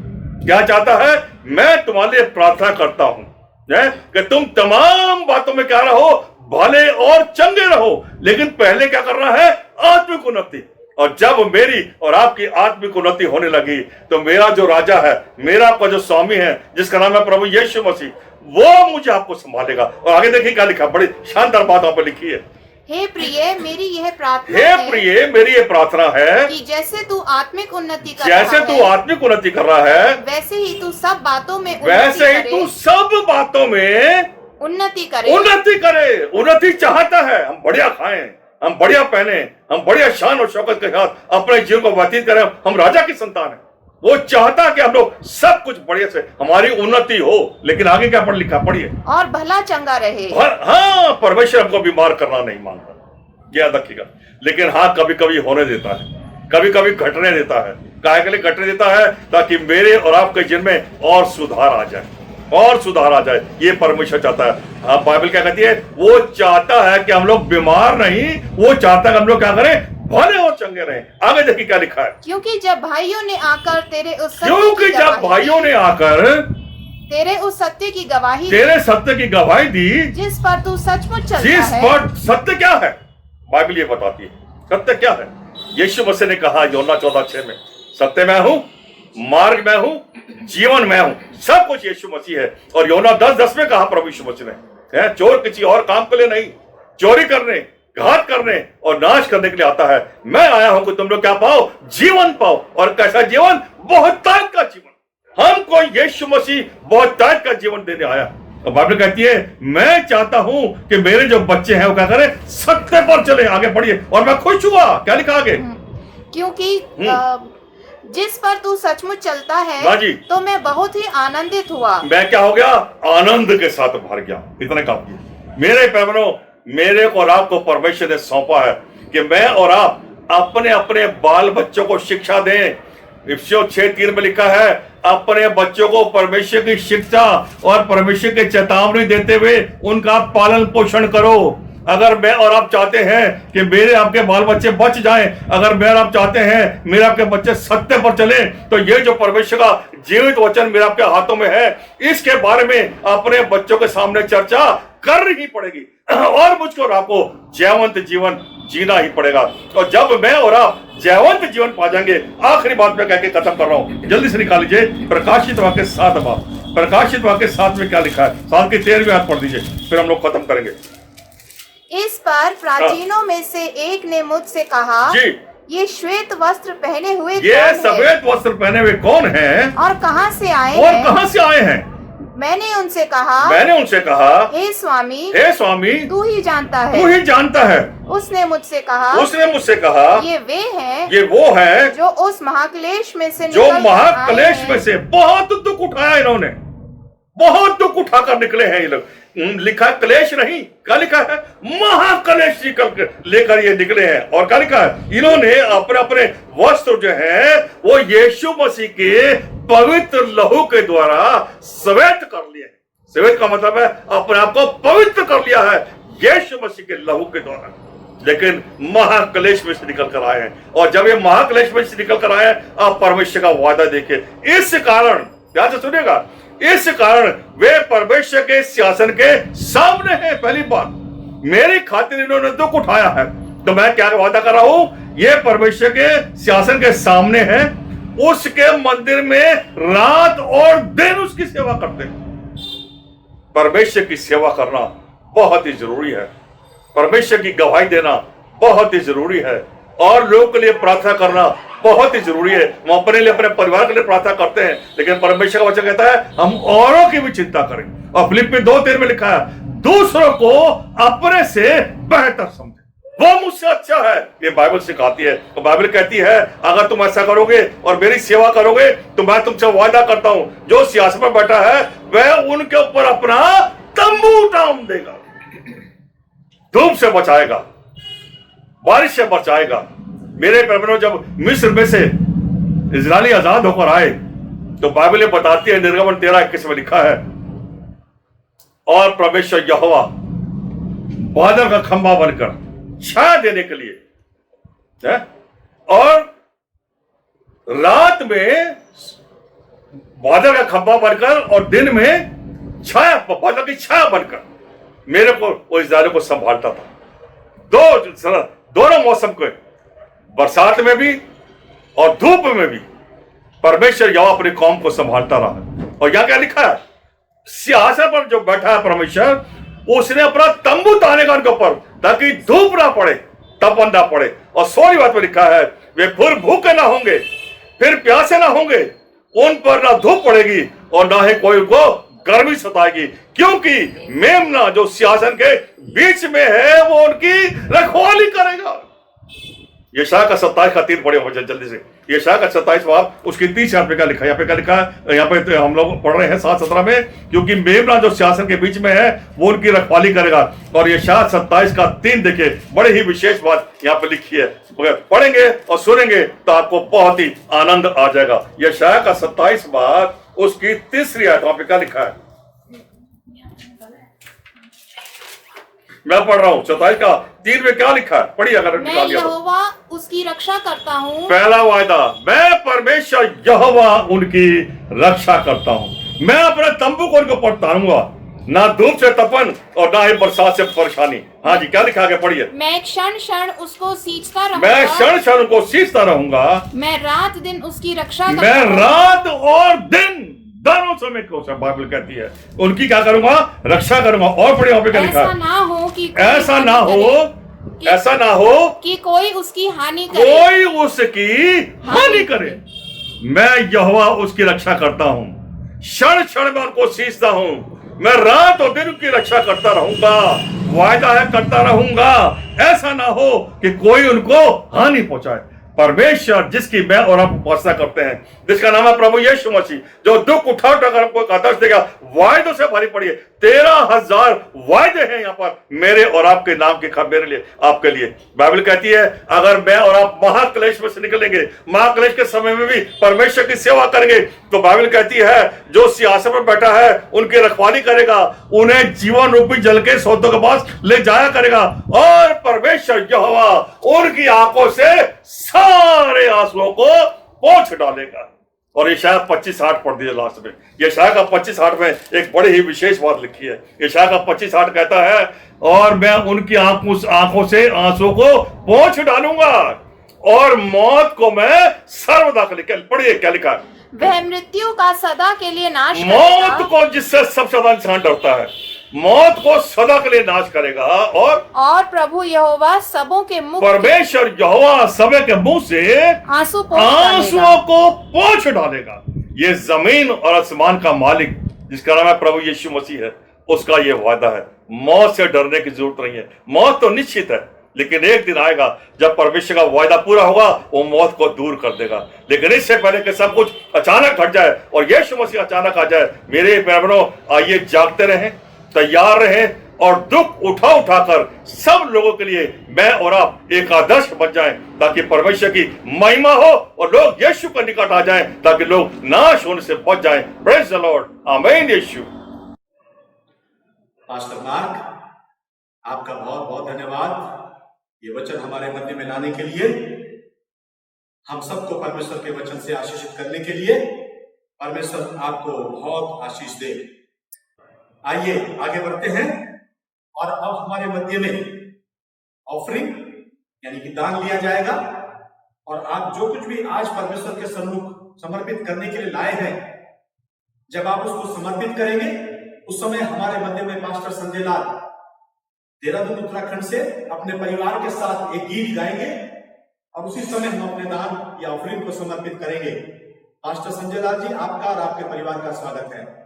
क्या चाहता है, मैं तुम्हारे लिए प्रार्थना करता हूं कि तुम तमाम बातों में क्या रहो, भले और चंगे रहो, लेकिन पहले क्या करना है, आत्मिक उन्नति। और जब मेरी और आपकी आत्मिक उन्नति होने लगी, तो मेरा जो राजा है, मेरा आपका जो स्वामी है, जिसका नाम है प्रभु यीशु मसीह, वो मुझे आपको संभालेगा। और आगे देखिए क्या लिखा, बड़ी शानदार बात वहां पर लिखी है, हे प्रिय, मेरी यह प्रार्थना हे प्रिय, मेरी ये प्रार्थना है कि जैसे तू आत्मिक उन्नति कर रहा है, वैसे ही तू सब बातों में उन्नति करे। उन्नति चाहता है, हम बढ़िया खाएं, हम बढ़िया पहने, हम बढ़िया शान और शौकत के साथ अपने जीवन को व्यतीत करें। हम राजा की संतान है, वो चाहता कि हम लोग सब कुछ बढ़िया से हमारी उन्नति हो। लेकिन आगे क्या पढ़ लिखा, पढ़िए, और भला चंगा रहे। हाँ, परमेश्वर हमको बीमार करना नहीं मांगता, याद रखिएगा। लेकिन हाँ, कभी कभी होने देता है, कभी कभी घटने देता है। काहे के लिए घटने देता है? ताकि मेरे और आपके जीवन में और सुधार आ जाए, और सुधार आ जाए। ये परमेश्वर चाहता है। हाँ, बाइबल क्या कहती है, वो चाहता है कि हम लोग बीमार नहीं, वो चाहता है कि हम लोग क्या करें, भले और चंगे रहे। आगे देखिए क्या लिखा है, क्योंकि जब भाइयों ने आकर तेरे उस सत्य की गवाही दी, जिस पर तू सचमुच चलता है। सत्य क्या है, बाइबल ये बताती है सत्य क्या है। यीशु मसीह ने कहा यूहन्ना 14:6 में, सत्य मैं हूं, मार्ग मैं हूं, जीवन मैं हूं, सब कुछ यीशु मसीह है। और यूहन्ना 10:10 में कहा प्रभु यीशु मसीह ने, चोर किसी और काम के लिए नहीं, चोरी करने, घात करने और नाश करने के लिए आता है। मैं आया हूं कि तुम लोग क्या पाओ, जीवन पाओ। और कैसा जीवन, बहुतायत का जीवन। हमको यीशु मसीह बहुतायत का जीवन देने आया। और बाइबल कहती है, मैं चाहता हूं कि मेरे जो बच्चे हैं वो क्या करें, सत्य पर चले। आगे पढ़िए, और मैं खुश हुआ। क्या लिखा आगे, क्योंकि जिस पर तू सचमुच चलता है, तो मैं बहुत ही आनंदित हुआ। मैं क्या हो गया, आनंद के साथ भर गया। इतने काफी। मेरे पैमनों, मेरे को और आपको परमेश्वर ने सौंपा है कि मैं और आप अपने अपने बाल बच्चों को शिक्षा दें। इफिसियों 6:3 में लिखा है, अपने बच्चों को परमेश्वर की शिक्षा और परमेश्वर की चेतावनी देते हुए उनका पालन पोषण करो। अगर मैं और आप चाहते हैं कि मेरे आपके बाल बच्चे बच जाएं, अगर मैं और आप चाहते हैं मेरे आपके बच्चे सत्य पर चले, तो ये जो परमेश्वर का जीवित वचन मेरे आपके हाथों में है, इसके बारे में अपने बच्चों के सामने चर्चा करनी पड़ेगी। और मुझको और आपको जयवंत जीवन जीना ही पड़ेगा। और जब मैं और आप जयवंत जीवन पा जाएंगे, आखिरी बात में कह के खत्म कर रहा हूं, जल्दी से निकाल लीजिए प्रकाशित वाक्य 7 बात। प्रकाशित वाक्य 7 में क्या लिखा है, 7 की 13वीं आयत पढ़ दीजिए, फिर हम लोग खत्म करेंगे। इस पर प्राचीनों में से एक ने मुझसे कहा, जी, ये श्वेत वस्त्र पहने हुए ये सफेद वस्त्र पहने हुए कौन है, और कहाँ से आए और कहाँ से आए हैं? मैंने उनसे कहा हे स्वामी तू ही जानता है। उसने मुझसे कहा ये वो है जो उस महाक्लेश में से बहुत दुख उठाया इन्होंने, बहुत दुख उठाकर निकले हैं ये लोग। लिखा क्लेश नहीं, क्या लिखा है? महाक्लेश लेकर ये निकले हैं। और क्या लिखा है? इन्होंने अपने अपने वस्त्र जो है वो यीशु मसीह के पवित्र लहू के द्वारा श्वेत कर लिए। श्वेत का मतलब है अपने आप को पवित्र कर लिया है यीशु मसीह के लहू के द्वारा। लेकिन महाक्लेश में से निकल कर आए हैं, और जब ये महाक्लेश में से निकल कर आए हैं, आप परमेश्वर का वादा देखिए। इस कारण, ध्यान से सुनिएगा, इस कारण वे परमेश्वर के सिंहासन के सामने हैं। पहली बात, मेरी खातिर इन्होंने दुख उठाया है, तो मैं क्या वादा कर रहा हूं? ये परमेश्वर के सिंहासन के सामने है, उसके मंदिर में रात और दिन उसकी सेवा करते हैं। परमेश्वर की सेवा करना बहुत ही जरूरी है, परमेश्वर की गवाही देना बहुत ही जरूरी है, और लोगों के लिए प्रार्थना करना बहुत ही जरूरी है। हम अपने लिए, अपने परिवार के लिए प्रार्थना करते हैं, लेकिन परमेश्वर का वचन कहता है हम औरों की भी चिंता करें। और फिलिप्पी 2:13 में लिखा है दूसरों को अपने से बेहतर समझे, वो मुझसे अच्छा है। ये बाइबल सिखाती है। तो बाइबल कहती है अगर तुम ऐसा करोगे और मेरी सेवा करोगे तो मैं तुमसे वादा करता हूं, जो सिंहासन पर बैठा है वह उनके ऊपर अपना तंबू टांग देगा, धूप से बचाएगा, बारिश से बचाएगा। मेरे प्रेमियों, जब मिस्र में से इजरायली आजाद होकर आए तो बाइबल बताती है, निर्गमन 13:21 में लिखा है, और परमेश्वर यहोवा बादल का खंभा बनकर छाया देने के लिए है, और रात में बादल का खंभा बनकर और दिन में छाया, बादल की छाया बनकर मेरे को, वो इजराइल को संभालता था। दोनों मौसम को, बरसात में भी और धूप में भी परमेश्वर यहोवा अपनी कौम को संभालता रहा। और यहां क्या लिखा है? सिंहासन पर जो बैठा है परमेश्वर, उसने अपना तंबू ताने का उनके ऊपर, ताकि धूप ना पड़े, तपन ना पड़े। और 16वीं बात में लिखा है वे फिर भूखे ना होंगे, फिर प्यासे ना होंगे, उन पर ना धूप पड़ेगी और ना ही कोई को गर्मी सताएगी, क्योंकि मेमना जो सिंहासन के बीच में है वो उनकी रखवाली करेगा। यशायाह का 27 का 3 पढ़े हो जल्दी से। यशायाह का 27 बाब उसकी 30 पे क्या लिखा है? यहाँ पे क्या लिखा है? यहाँ पे तो हम लोग पढ़ रहे हैं 7:17 में, क्योंकि मेमना जो सिंहासन के बीच में है वो उनकी रखवाली करेगा। और यशायाह 27 का 3 देखिए, बड़ी ही विशेष बात यहाँ पे लिखी है। पढ़ेंगे और सुनेंगे तो आपको बहुत ही आनंद आ जाएगा। यशायाह का 27 बाब उसकी 3री आयत, वहां पे क्या लिखा है? मैं पढ़ रहा हूं 27 का 3 में क्या लिखा है? पढ़िए अगर मैं यहोवा उसकी रक्षा करता हूँ। पहला वायदा, मैं परमेश्वर यहोवा उनकी रक्षा करता हूँ। मैं अपने तंबू को उनके ऊपर तारूंगा, ना धूप से तपन और ना ही बरसात से परेशानी। हाँ जी, क्या लिखा आगे पढ़िए। मैं क्षण क्षण उसको सींचता रहूंगा, मैं क्षण क्षण उनको सींचता रहूंगा, मैं रात दिन उसकी रक्षा करता मैं रात और दिन दोनों समय को, बाइबल कहती है उनकी क्या करूंगा? रक्षा करूंगा। और पढ़िए वहां पे क्या लिखा है? ऐसा ना हो कि कोई उसकी हानि करे। मैं यहोवा उसकी रक्षा करता हूं, क्षण क्षण में उनको सींचता हूं, मैं रात और दिन की रक्षा करता रहूंगा। वायदा है करता रहूंगा, ऐसा ना हो कि कोई उनको हानि पहुंचाए। परमेश्वर जिसकी मैं और आप उपासना करते हैं, जिसका नाम है प्रभु यीशु मसीह, जो दुख उठा उठाकर हमको आदर्श देगा, वायदों से भरी पड़ी है। 13,000 वायदे हैं यहाँ पर मेरे और आपके नाम के, मेरे लिए, आपके लिए। बाइबल कहती है अगर मैं और आप महाक्लेश में से निकलेंगे, महाक्लेश के समय में भी परमेश्वर की सेवा करेंगे, तो बाइबल कहती है जो सिंहासन पर बैठा है उनकी रखवाली करेगा, उन्हें जीवन रूपी जल के सोतों के पास ले जाया करेगा, और परमेश्वर यहोवा उनकी आंखों से सारे आंसुओं को पोंछ डालेगा। और यशायाह 25:8 पढ़ दिया लास्ट में। यशायाह का 25:8 में एक बड़ी ही विशेष बात लिखी है। यशायाह का 25:8 कहता है और मैं उनकी आंखों से आंसुओं को पोंछ डालूंगा और मौत को मैं सर्वदा के लिए, पढ़िए क्या लिखा है? वह मृत्यु का सदा के लिए नाश करेगा। मौत को जिससे सब ज्यादा इंसान डरता है, मौत को सदा के लिए नाश करेगा। और प्रभु यहोवा सबों के मुख, परमेश्वर यहोवा सबे के मुंह से आंसुओं को पोंछ डालेगा। ये जमीन और आसमान का मालिक जिसका नाम है प्रभु यीशु मसीह है, उसका ये वादा है। मौत से डरने की जरूरत नहीं है। मौत तो निश्चित है, लेकिन एक दिन आएगा जब परमेश्वर का वायदा पूरा होगा, वो मौत को दूर कर देगा। लेकिन इससे पहले कि सब कुछ अचानक घट जाए और यीशु मसीह अचानक आ जाए, मेरे बहनों आइए जागते रहें, तैयार रहें और दुख उठाकर सब लोगों के लिए मैं और आप एक आदर्श बन जाएं, ताकि परमेश्वर की महिमा हो और लोग यीशु के निकट आ जाएं, ताकि लोग नाश होने से बच जाएं। प्रेज द लॉर्ड, आमीन। यीशु। पास्टर मार्क, आपका बहुत बहुत धन्यवाद ये वचन हमारे मध्य में लाने के लिए, हम सबको परमेश्वर के वचन से आशीषित करने के लिए। परमेश्वर आपको बहुत आशीष दे। आइए आगे बढ़ते हैं और अब हमारे मध्य में ऑफरिंग यानी कि दान लिया जाएगा। और आप जो कुछ भी आज परमेश्वर के सम्मुख समर्पित करने के लिए लाए हैं, जब आप उसको समर्पित करेंगे उस समय हमारे मध्य में पास्टर संजय लाल देहरादून उत्तराखंड से अपने परिवार के साथ एक गीत गाएंगे और उसी समय हम अपने दान या ऑफरिंग को समर्पित करेंगे। पास्टर संजय लाल जी, आपका और आपके परिवार का स्वागत है।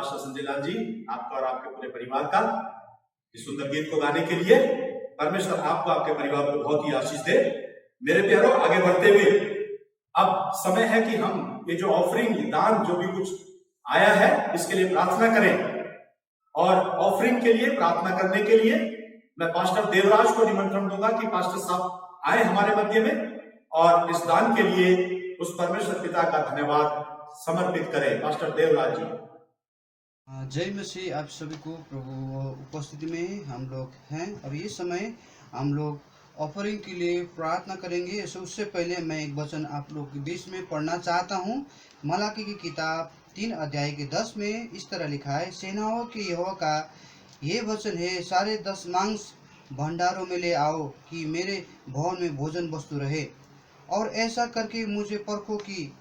पास्टर संजय लाल जी, आपका और आपके पूरे परिवार का इस सुंदर गीत को गाने के लिए। परमेश्वर आपको, आपके परिवार को बहुत ही आशीष दे। मेरे प्यारों, आगे बढ़ते हुए अब समय है कि हम ये जो ऑफरिंग, दान जो भी कुछ आया है, इसके लिए प्रार्थना करें। और ऑफरिंग के लिए, प्रार्थना करने के लिए मैं पास्टर देवराज को निमंत्रण दूंगा कि पास्टर साहब आए हमारे मध्य में और इस दान के लिए उस परमेश्वर पिता का धन्यवाद समर्पित करें। पास्टर देवराज जी। जय मसीह। आप सभी को प्रभु उपस्थिति में हम लोग हैं और ये समय हम लोग ऑफरिंग के लिए प्रार्थना करेंगे। सबसे पहले मैं एक वचन आप लोग के बीच में पढ़ना चाहता हूँ। मलाकी की किताब 3 अध्याय के 10 में इस तरह लिखा है, सेनाओं के यहोवा का ये वचन है, सारे 10 मांस भंडारों में ले आओ कि मेरे भवन में भोजन वस्तु रहे, और ऐसा करके मुझे परखो कि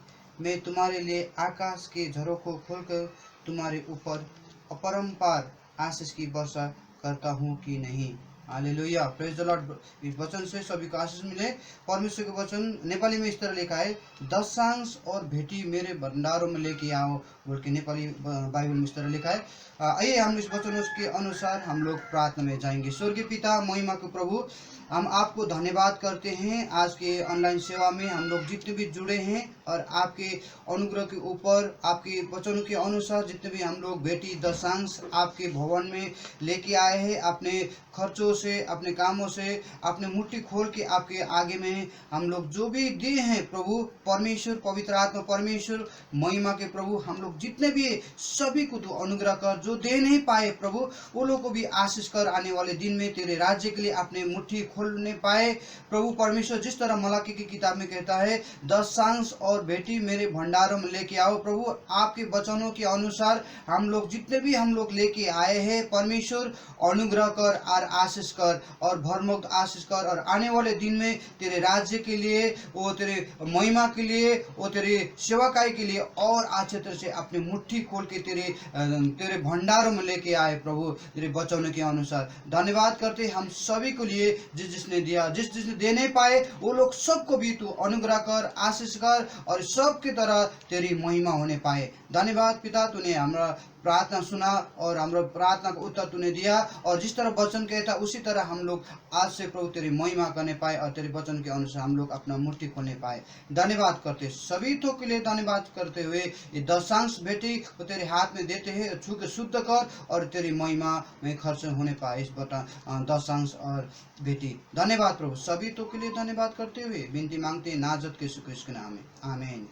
मैं तुम्हारे लिए आकाश के झरों को खोलकर तुम्हारे ऊपर अपरंपार आशीष की वर्षा करता हूँ कि नहीं। Hallelujah, praise the Lord. इस वचन से सभी को आशीष मिले। परमेश्वर के वचन नेपाली में इस तरह लिखा है, दशांश और भेटी मेरे भंडारों में लेके आओ, बोल के नेपाली बाइबल में इस तरह लिखा है। आइए हम इस वचनों के अनुसार हम लोग प्रार्थना में जाएंगे। स्वर्गीय पिता, महिमा के प्रभु, हम आपको धन्यवाद करते हैं। आज के ऑनलाइन सेवा में हम लोग जितने भी जुड़े हैं और आपके अनुग्रह के ऊपर, आपके वचनों के अनुसार जितने भी हम लोग बेटी दशांश आपके भवन में लेके आए हैं, अपने खर्चों से, अपने कामों से, अपने मुट्ठी खोल के आपके आगे में हम लोग जो भी दिए हैं प्रभु परमेश्वर, पवित्र आत्मा परमेश्वर, महिमा के प्रभु, हम लोग जितने भी सभी को तो अनुग्रह कर, जो दे नहीं पाए प्रभु वो लोग को भी आशीष कर, आने वाले दिन में तेरे राज्य के लिए अपने मुट्ठी खोलने पाए प्रभु परमेश्वर। जिस तरह मलाकी की किताब में कहता है, दशांश और बेटी मेरे भंडारों में लेके आओ प्रभु, आपके वचनों के अनुसार हम लोग जितने भी हम लोग लेके आए हैं परमेश्वर, अनुग्रह कर और आशीष कर और भरमुक्त आशीष कर, और आने वाले दिन में तेरे राज्य के लिए, वो तेरे महिमा के लिए, वो तेरे सेवाकाई के लिए और अच्छे तरह से अपनी मुट्ठी खोल के तेरे भंडारों में लेके आए प्रभु, तेरे वचनों के अनुसार। धन्यवाद करते हम सभी को लिए, जिसने दिया, जिसने दे नहीं पाए वो लोग सबको भी तू अनुग्रह कर, आशीष कर, और सबकी तरह तेरी महिमा होने पाए। धन्यवाद पिता, तूने हमारा प्रार्थना सुना और हमारा प्रार्थना का उत्तर तूने दिया, और जिस तरह वचन कहता उसी तरह हम लोग आज से प्रभु तेरी महिमा करने पाए और तेरे वचन के अनुसार हम लोग अपना मुट्ठी खोलने पाए। धन्यवाद करते सभी तो के लिए, धन्यवाद करते हुए ये दशांश बेटी को तेरे हाथ में देते हैं, छू के शुद्ध कर और तेरी महिमा में खर्च होने पाए इस दशांश और बेटी। धन्यवाद प्रभु, सभी तो के लिए धन्यवाद करते हुए विनती मांगते हैं नाजत के यीशु के नाम में, आमीन।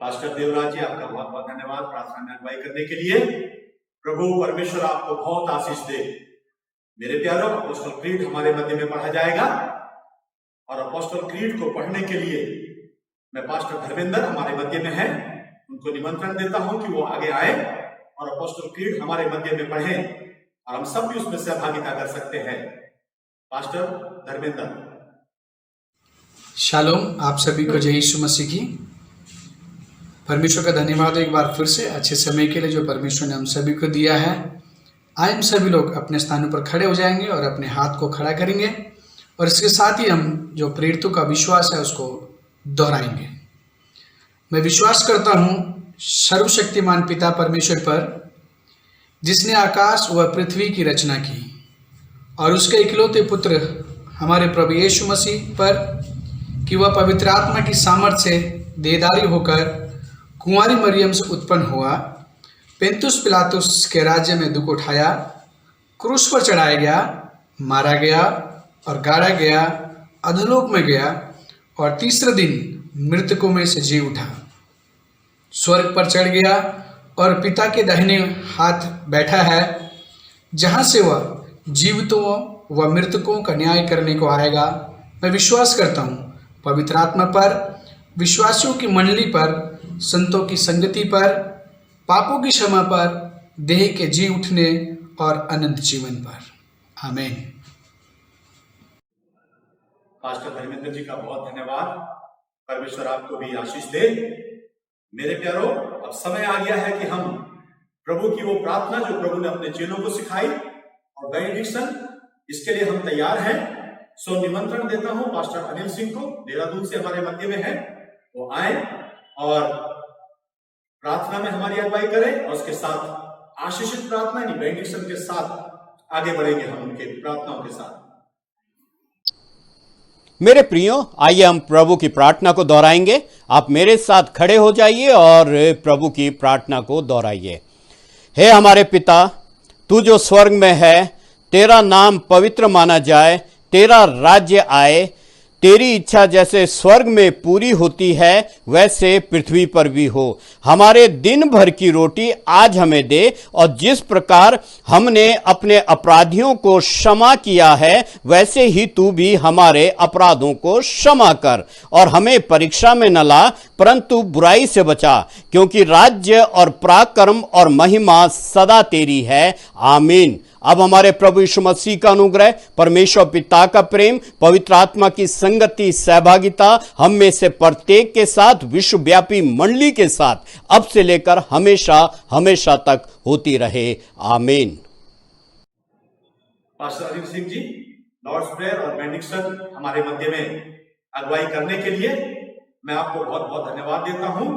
पास्टर देवराज जी, आपका बहुत बहुत धन्यवाद प्रार्थना में अगुवाई करने के लिए। प्रभु परमेश्वर आपको बहुत आशीष दे। मेरे प्यारों, अपोस्टल क्रीड हमारे मध्य में पढ़ा जाएगा, और अपोस्टल क्रीड को पढ़ने के लिए मैं पास्टर धर्मेंद्र हमारे मध्य में हैं, उनको निमंत्रण देता हूं कि वो आगे आए और अपोस्टल क्रीड हमारे मध्य में पढ़ें, और हम सब भी उसमें सहभागिता कर सकते हैं। पास्टर धर्मेंद्र। शालोम, आप सभी को जय यीशु मसीह की। परमेश्वर का धन्यवाद एक बार फिर से अच्छे समय के लिए जो परमेश्वर ने हम सभी को दिया है। आए हम सभी लोग अपने स्थानों पर खड़े हो जाएंगे और अपने हाथ को खड़ा करेंगे, और इसके साथ ही हम जो प्रेरितों का विश्वास है उसको दोहराएंगे। मैं विश्वास करता हूँ सर्वशक्तिमान पिता परमेश्वर पर, जिसने आकाश व पृथ्वी की रचना की, और उसके इकलौते पुत्र हमारे प्रभु यीशु मसीह पर कि वह पवित्र आत्मा की सामर्थ्य से देहधारी होकर कुंवारी मरियम से उत्पन्न हुआ, पेंतुस पिलातुस के राज्य में दुख उठाया, क्रूस पर चढ़ाया गया, मारा गया और गाड़ा गया, अधोलोक में गया, और तीसरे दिन मृतकों में से जी उठा, स्वर्ग पर चढ़ गया और पिता के दाहिने हाथ बैठा है, जहाँ से वह जीवितों व मृतकों का न्याय करने को आएगा। मैं विश्वास करता हूँ पवित्र आत्मा पर, विश्वासियों की मंडली पर, संतों की संगति पर, पापों की क्षमा पर, देह के जी उठने और अनंत जीवन पर। आमीन। पास्टर धर्मेंद्र जी का बहुत धन्यवाद। परमेश्वर आपको भी आशीष दे। मेरे प्यारों, अब समय आ गया है कि हम प्रभु की वो प्रार्थना जो प्रभु ने अपने चेलों को सिखाई और बेनेडिक्शन, इसके लिए हम तैयार हैं। सो निमंत्रण देता हूं पास्टर अनिल सिंह को, देहरादून से हमारे मध्य में है, वो आए और प्रार्थना में हमारी अगुवाई करें और उसके साथ आशीषित प्रार्थना यानी बेनिडिक्शन के साथ आगे बढ़ेंगे हम उनके प्रार्थनाओं के साथ। मेरे प्रियो, आइए हम प्रभु की प्रार्थना को दोहराएंगे। आप मेरे साथ खड़े हो जाइए और प्रभु की प्रार्थना को दोहराइए। हे हमारे पिता, तू जो स्वर्ग में है, तेरा नाम पवित्र माना जाए, तेरा राज्य आए, तेरी इच्छा जैसे स्वर्ग में पूरी होती है वैसे पृथ्वी पर भी हो। हमारे दिन भर की रोटी आज हमें दे, और जिस प्रकार हमने अपने अपराधियों को क्षमा किया है वैसे ही तू भी हमारे अपराधों को क्षमा कर, और हमें परीक्षा में न ला परंतु बुराई से बचा, क्योंकि राज्य और पराक्रम और महिमा सदा तेरी है। आमीन। अब हमारे प्रभु यीशु मसीह का अनुग्रह, परमेश्वर पिता का प्रेम, पवित्र आत्मा की संगति, सहभागिता हम में से प्रत्येक के साथ, विश्वव्यापी मंडली के साथ अब से लेकर हमेशा हमेशा तक होती रहे। आमीन। Pastor Ajit Singh ji Lord's prayer और बेनिडिक्शन हमारे मध्य में अगुवाई करने के लिए मैं आपको बहुत बहुत धन्यवाद देता हूं।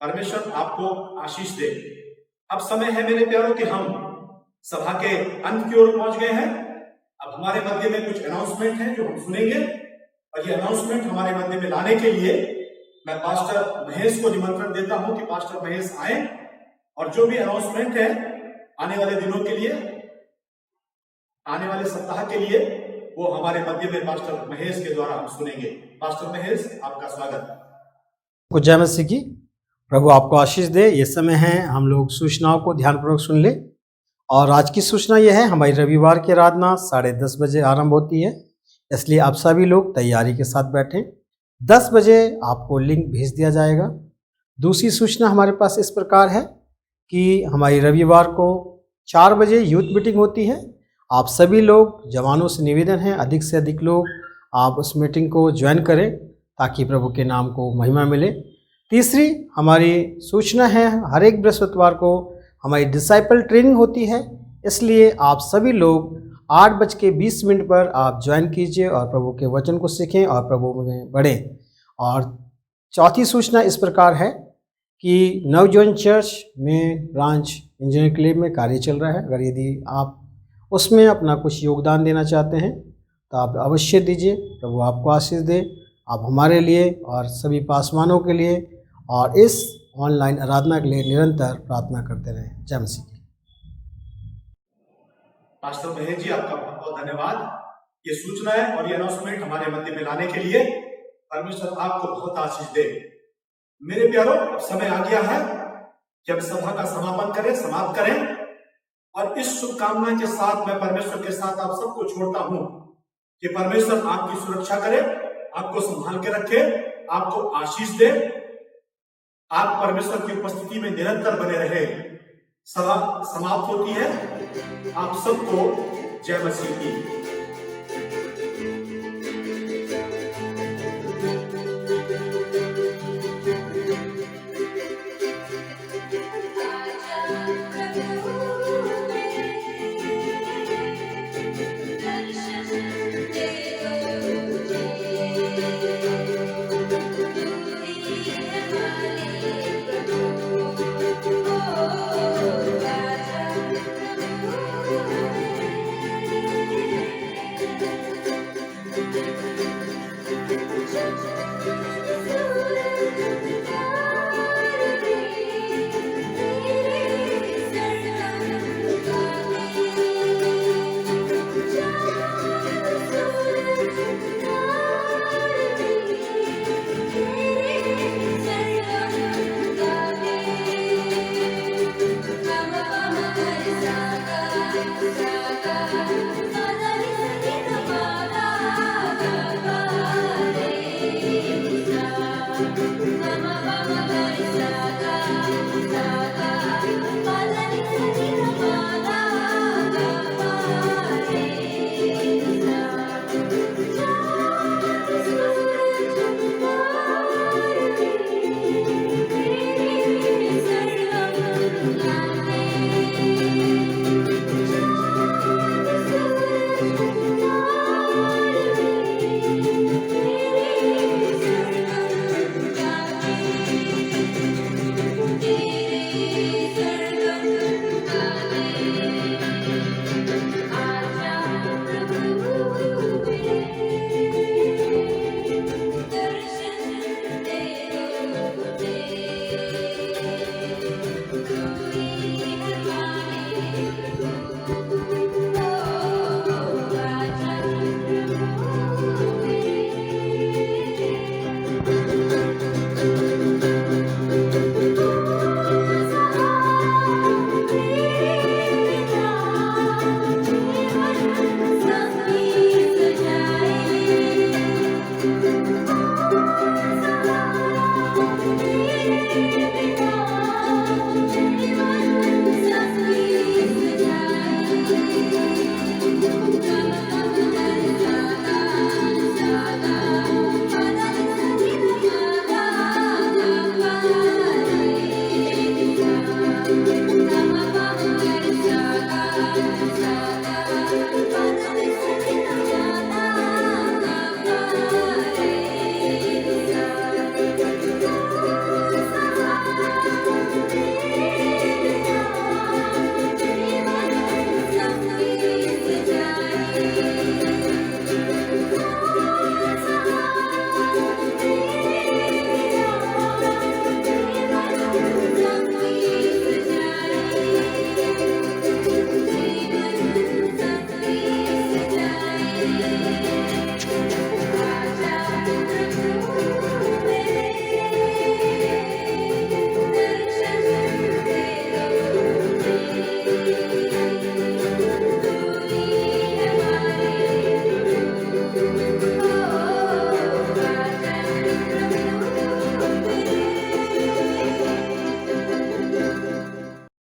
परमेश्वर आपको आशीष दे। अब समय है मेरे प्यारों कि हम सभा के अंत की ओर पहुंच गए हैं। अब हमारे मध्य में कुछ अनाउंसमेंट हैं जो हम सुनेंगे, और ये अनाउंसमेंट हमारे मध्य में लाने के लिए मैं पास्टर महेश को निमंत्रण देता हूं कि पास्टर महेश आए, और जो भी अनाउंसमेंट है आने वाले दिनों के लिए, आने वाले सप्ताह के लिए, वो हमारे मध्य में पास्टर महेश के द्वारा हम सुनेंगे। पास्टर महेश, आपका स्वागत। जय मसीह की। प्रभु आपको आशीष दे। ये समय है हम लोग सूचनाओं को ध्यानपूर्वक सुन ले। और आज की सूचना यह है, हमारी रविवार की आराधना 10:30 बजे आरंभ होती है, इसलिए आप सभी लोग तैयारी के साथ बैठें। 10 बजे आपको लिंक भेज दिया जाएगा। दूसरी सूचना हमारे पास इस प्रकार है कि हमारी रविवार को 4 बजे यूथ मीटिंग होती है। आप सभी लोग, जवानों से निवेदन है, अधिक से अधिक लोग आप उस मीटिंग को ज्वाइन करें ताकि प्रभु के नाम को महिमा मिले। तीसरी हमारी सूचना है, हर एक बृहस्पतिवार को हमारी डिसाइपल ट्रेनिंग होती है, इसलिए आप सभी लोग 8:20 पर आप ज्वाइन कीजिए और प्रभु के वचन को सीखें और प्रभु में बढ़ें। और चौथी सूचना इस प्रकार है कि नवजीवन चर्च में ब्रांच इंजीनियरिंग क्लब में कार्य चल रहा है। अगर यदि आप उसमें अपना कुछ योगदान देना चाहते हैं तो आप अवश्य दीजिए। प्रभु आपको आशीष दे। आप हमारे लिए और सभी पासवानों के लिए और इस ऑनलाइन आराधना के लिए निरंतर प्रार्थना करते रहें। जय मसीह। पास्टर महेश जी, आपका बहुत बहुत धन्यवाद। ये सूचना है और ये अनाउंसमेंट हमारे मध्य में लाने के लिए परमेश्वर आपको बहुत आशीष दे। मेरे प्यारों, अब समय आ गया है कि हम सभा का समापन करें, समाप्त करें, और इस शुभकामना के साथ मैं परमेश्वर के साथ आप सबको छोड़ता हूं कि परमेश्वर आपकी सुरक्षा करे, आपको संभाल के रखे, आपको आशीष दे, आप परमेश्वर की उपस्थिति में निरंतर बने रहे। सभा समाप्त होती है। आप सबको जय मसीह की।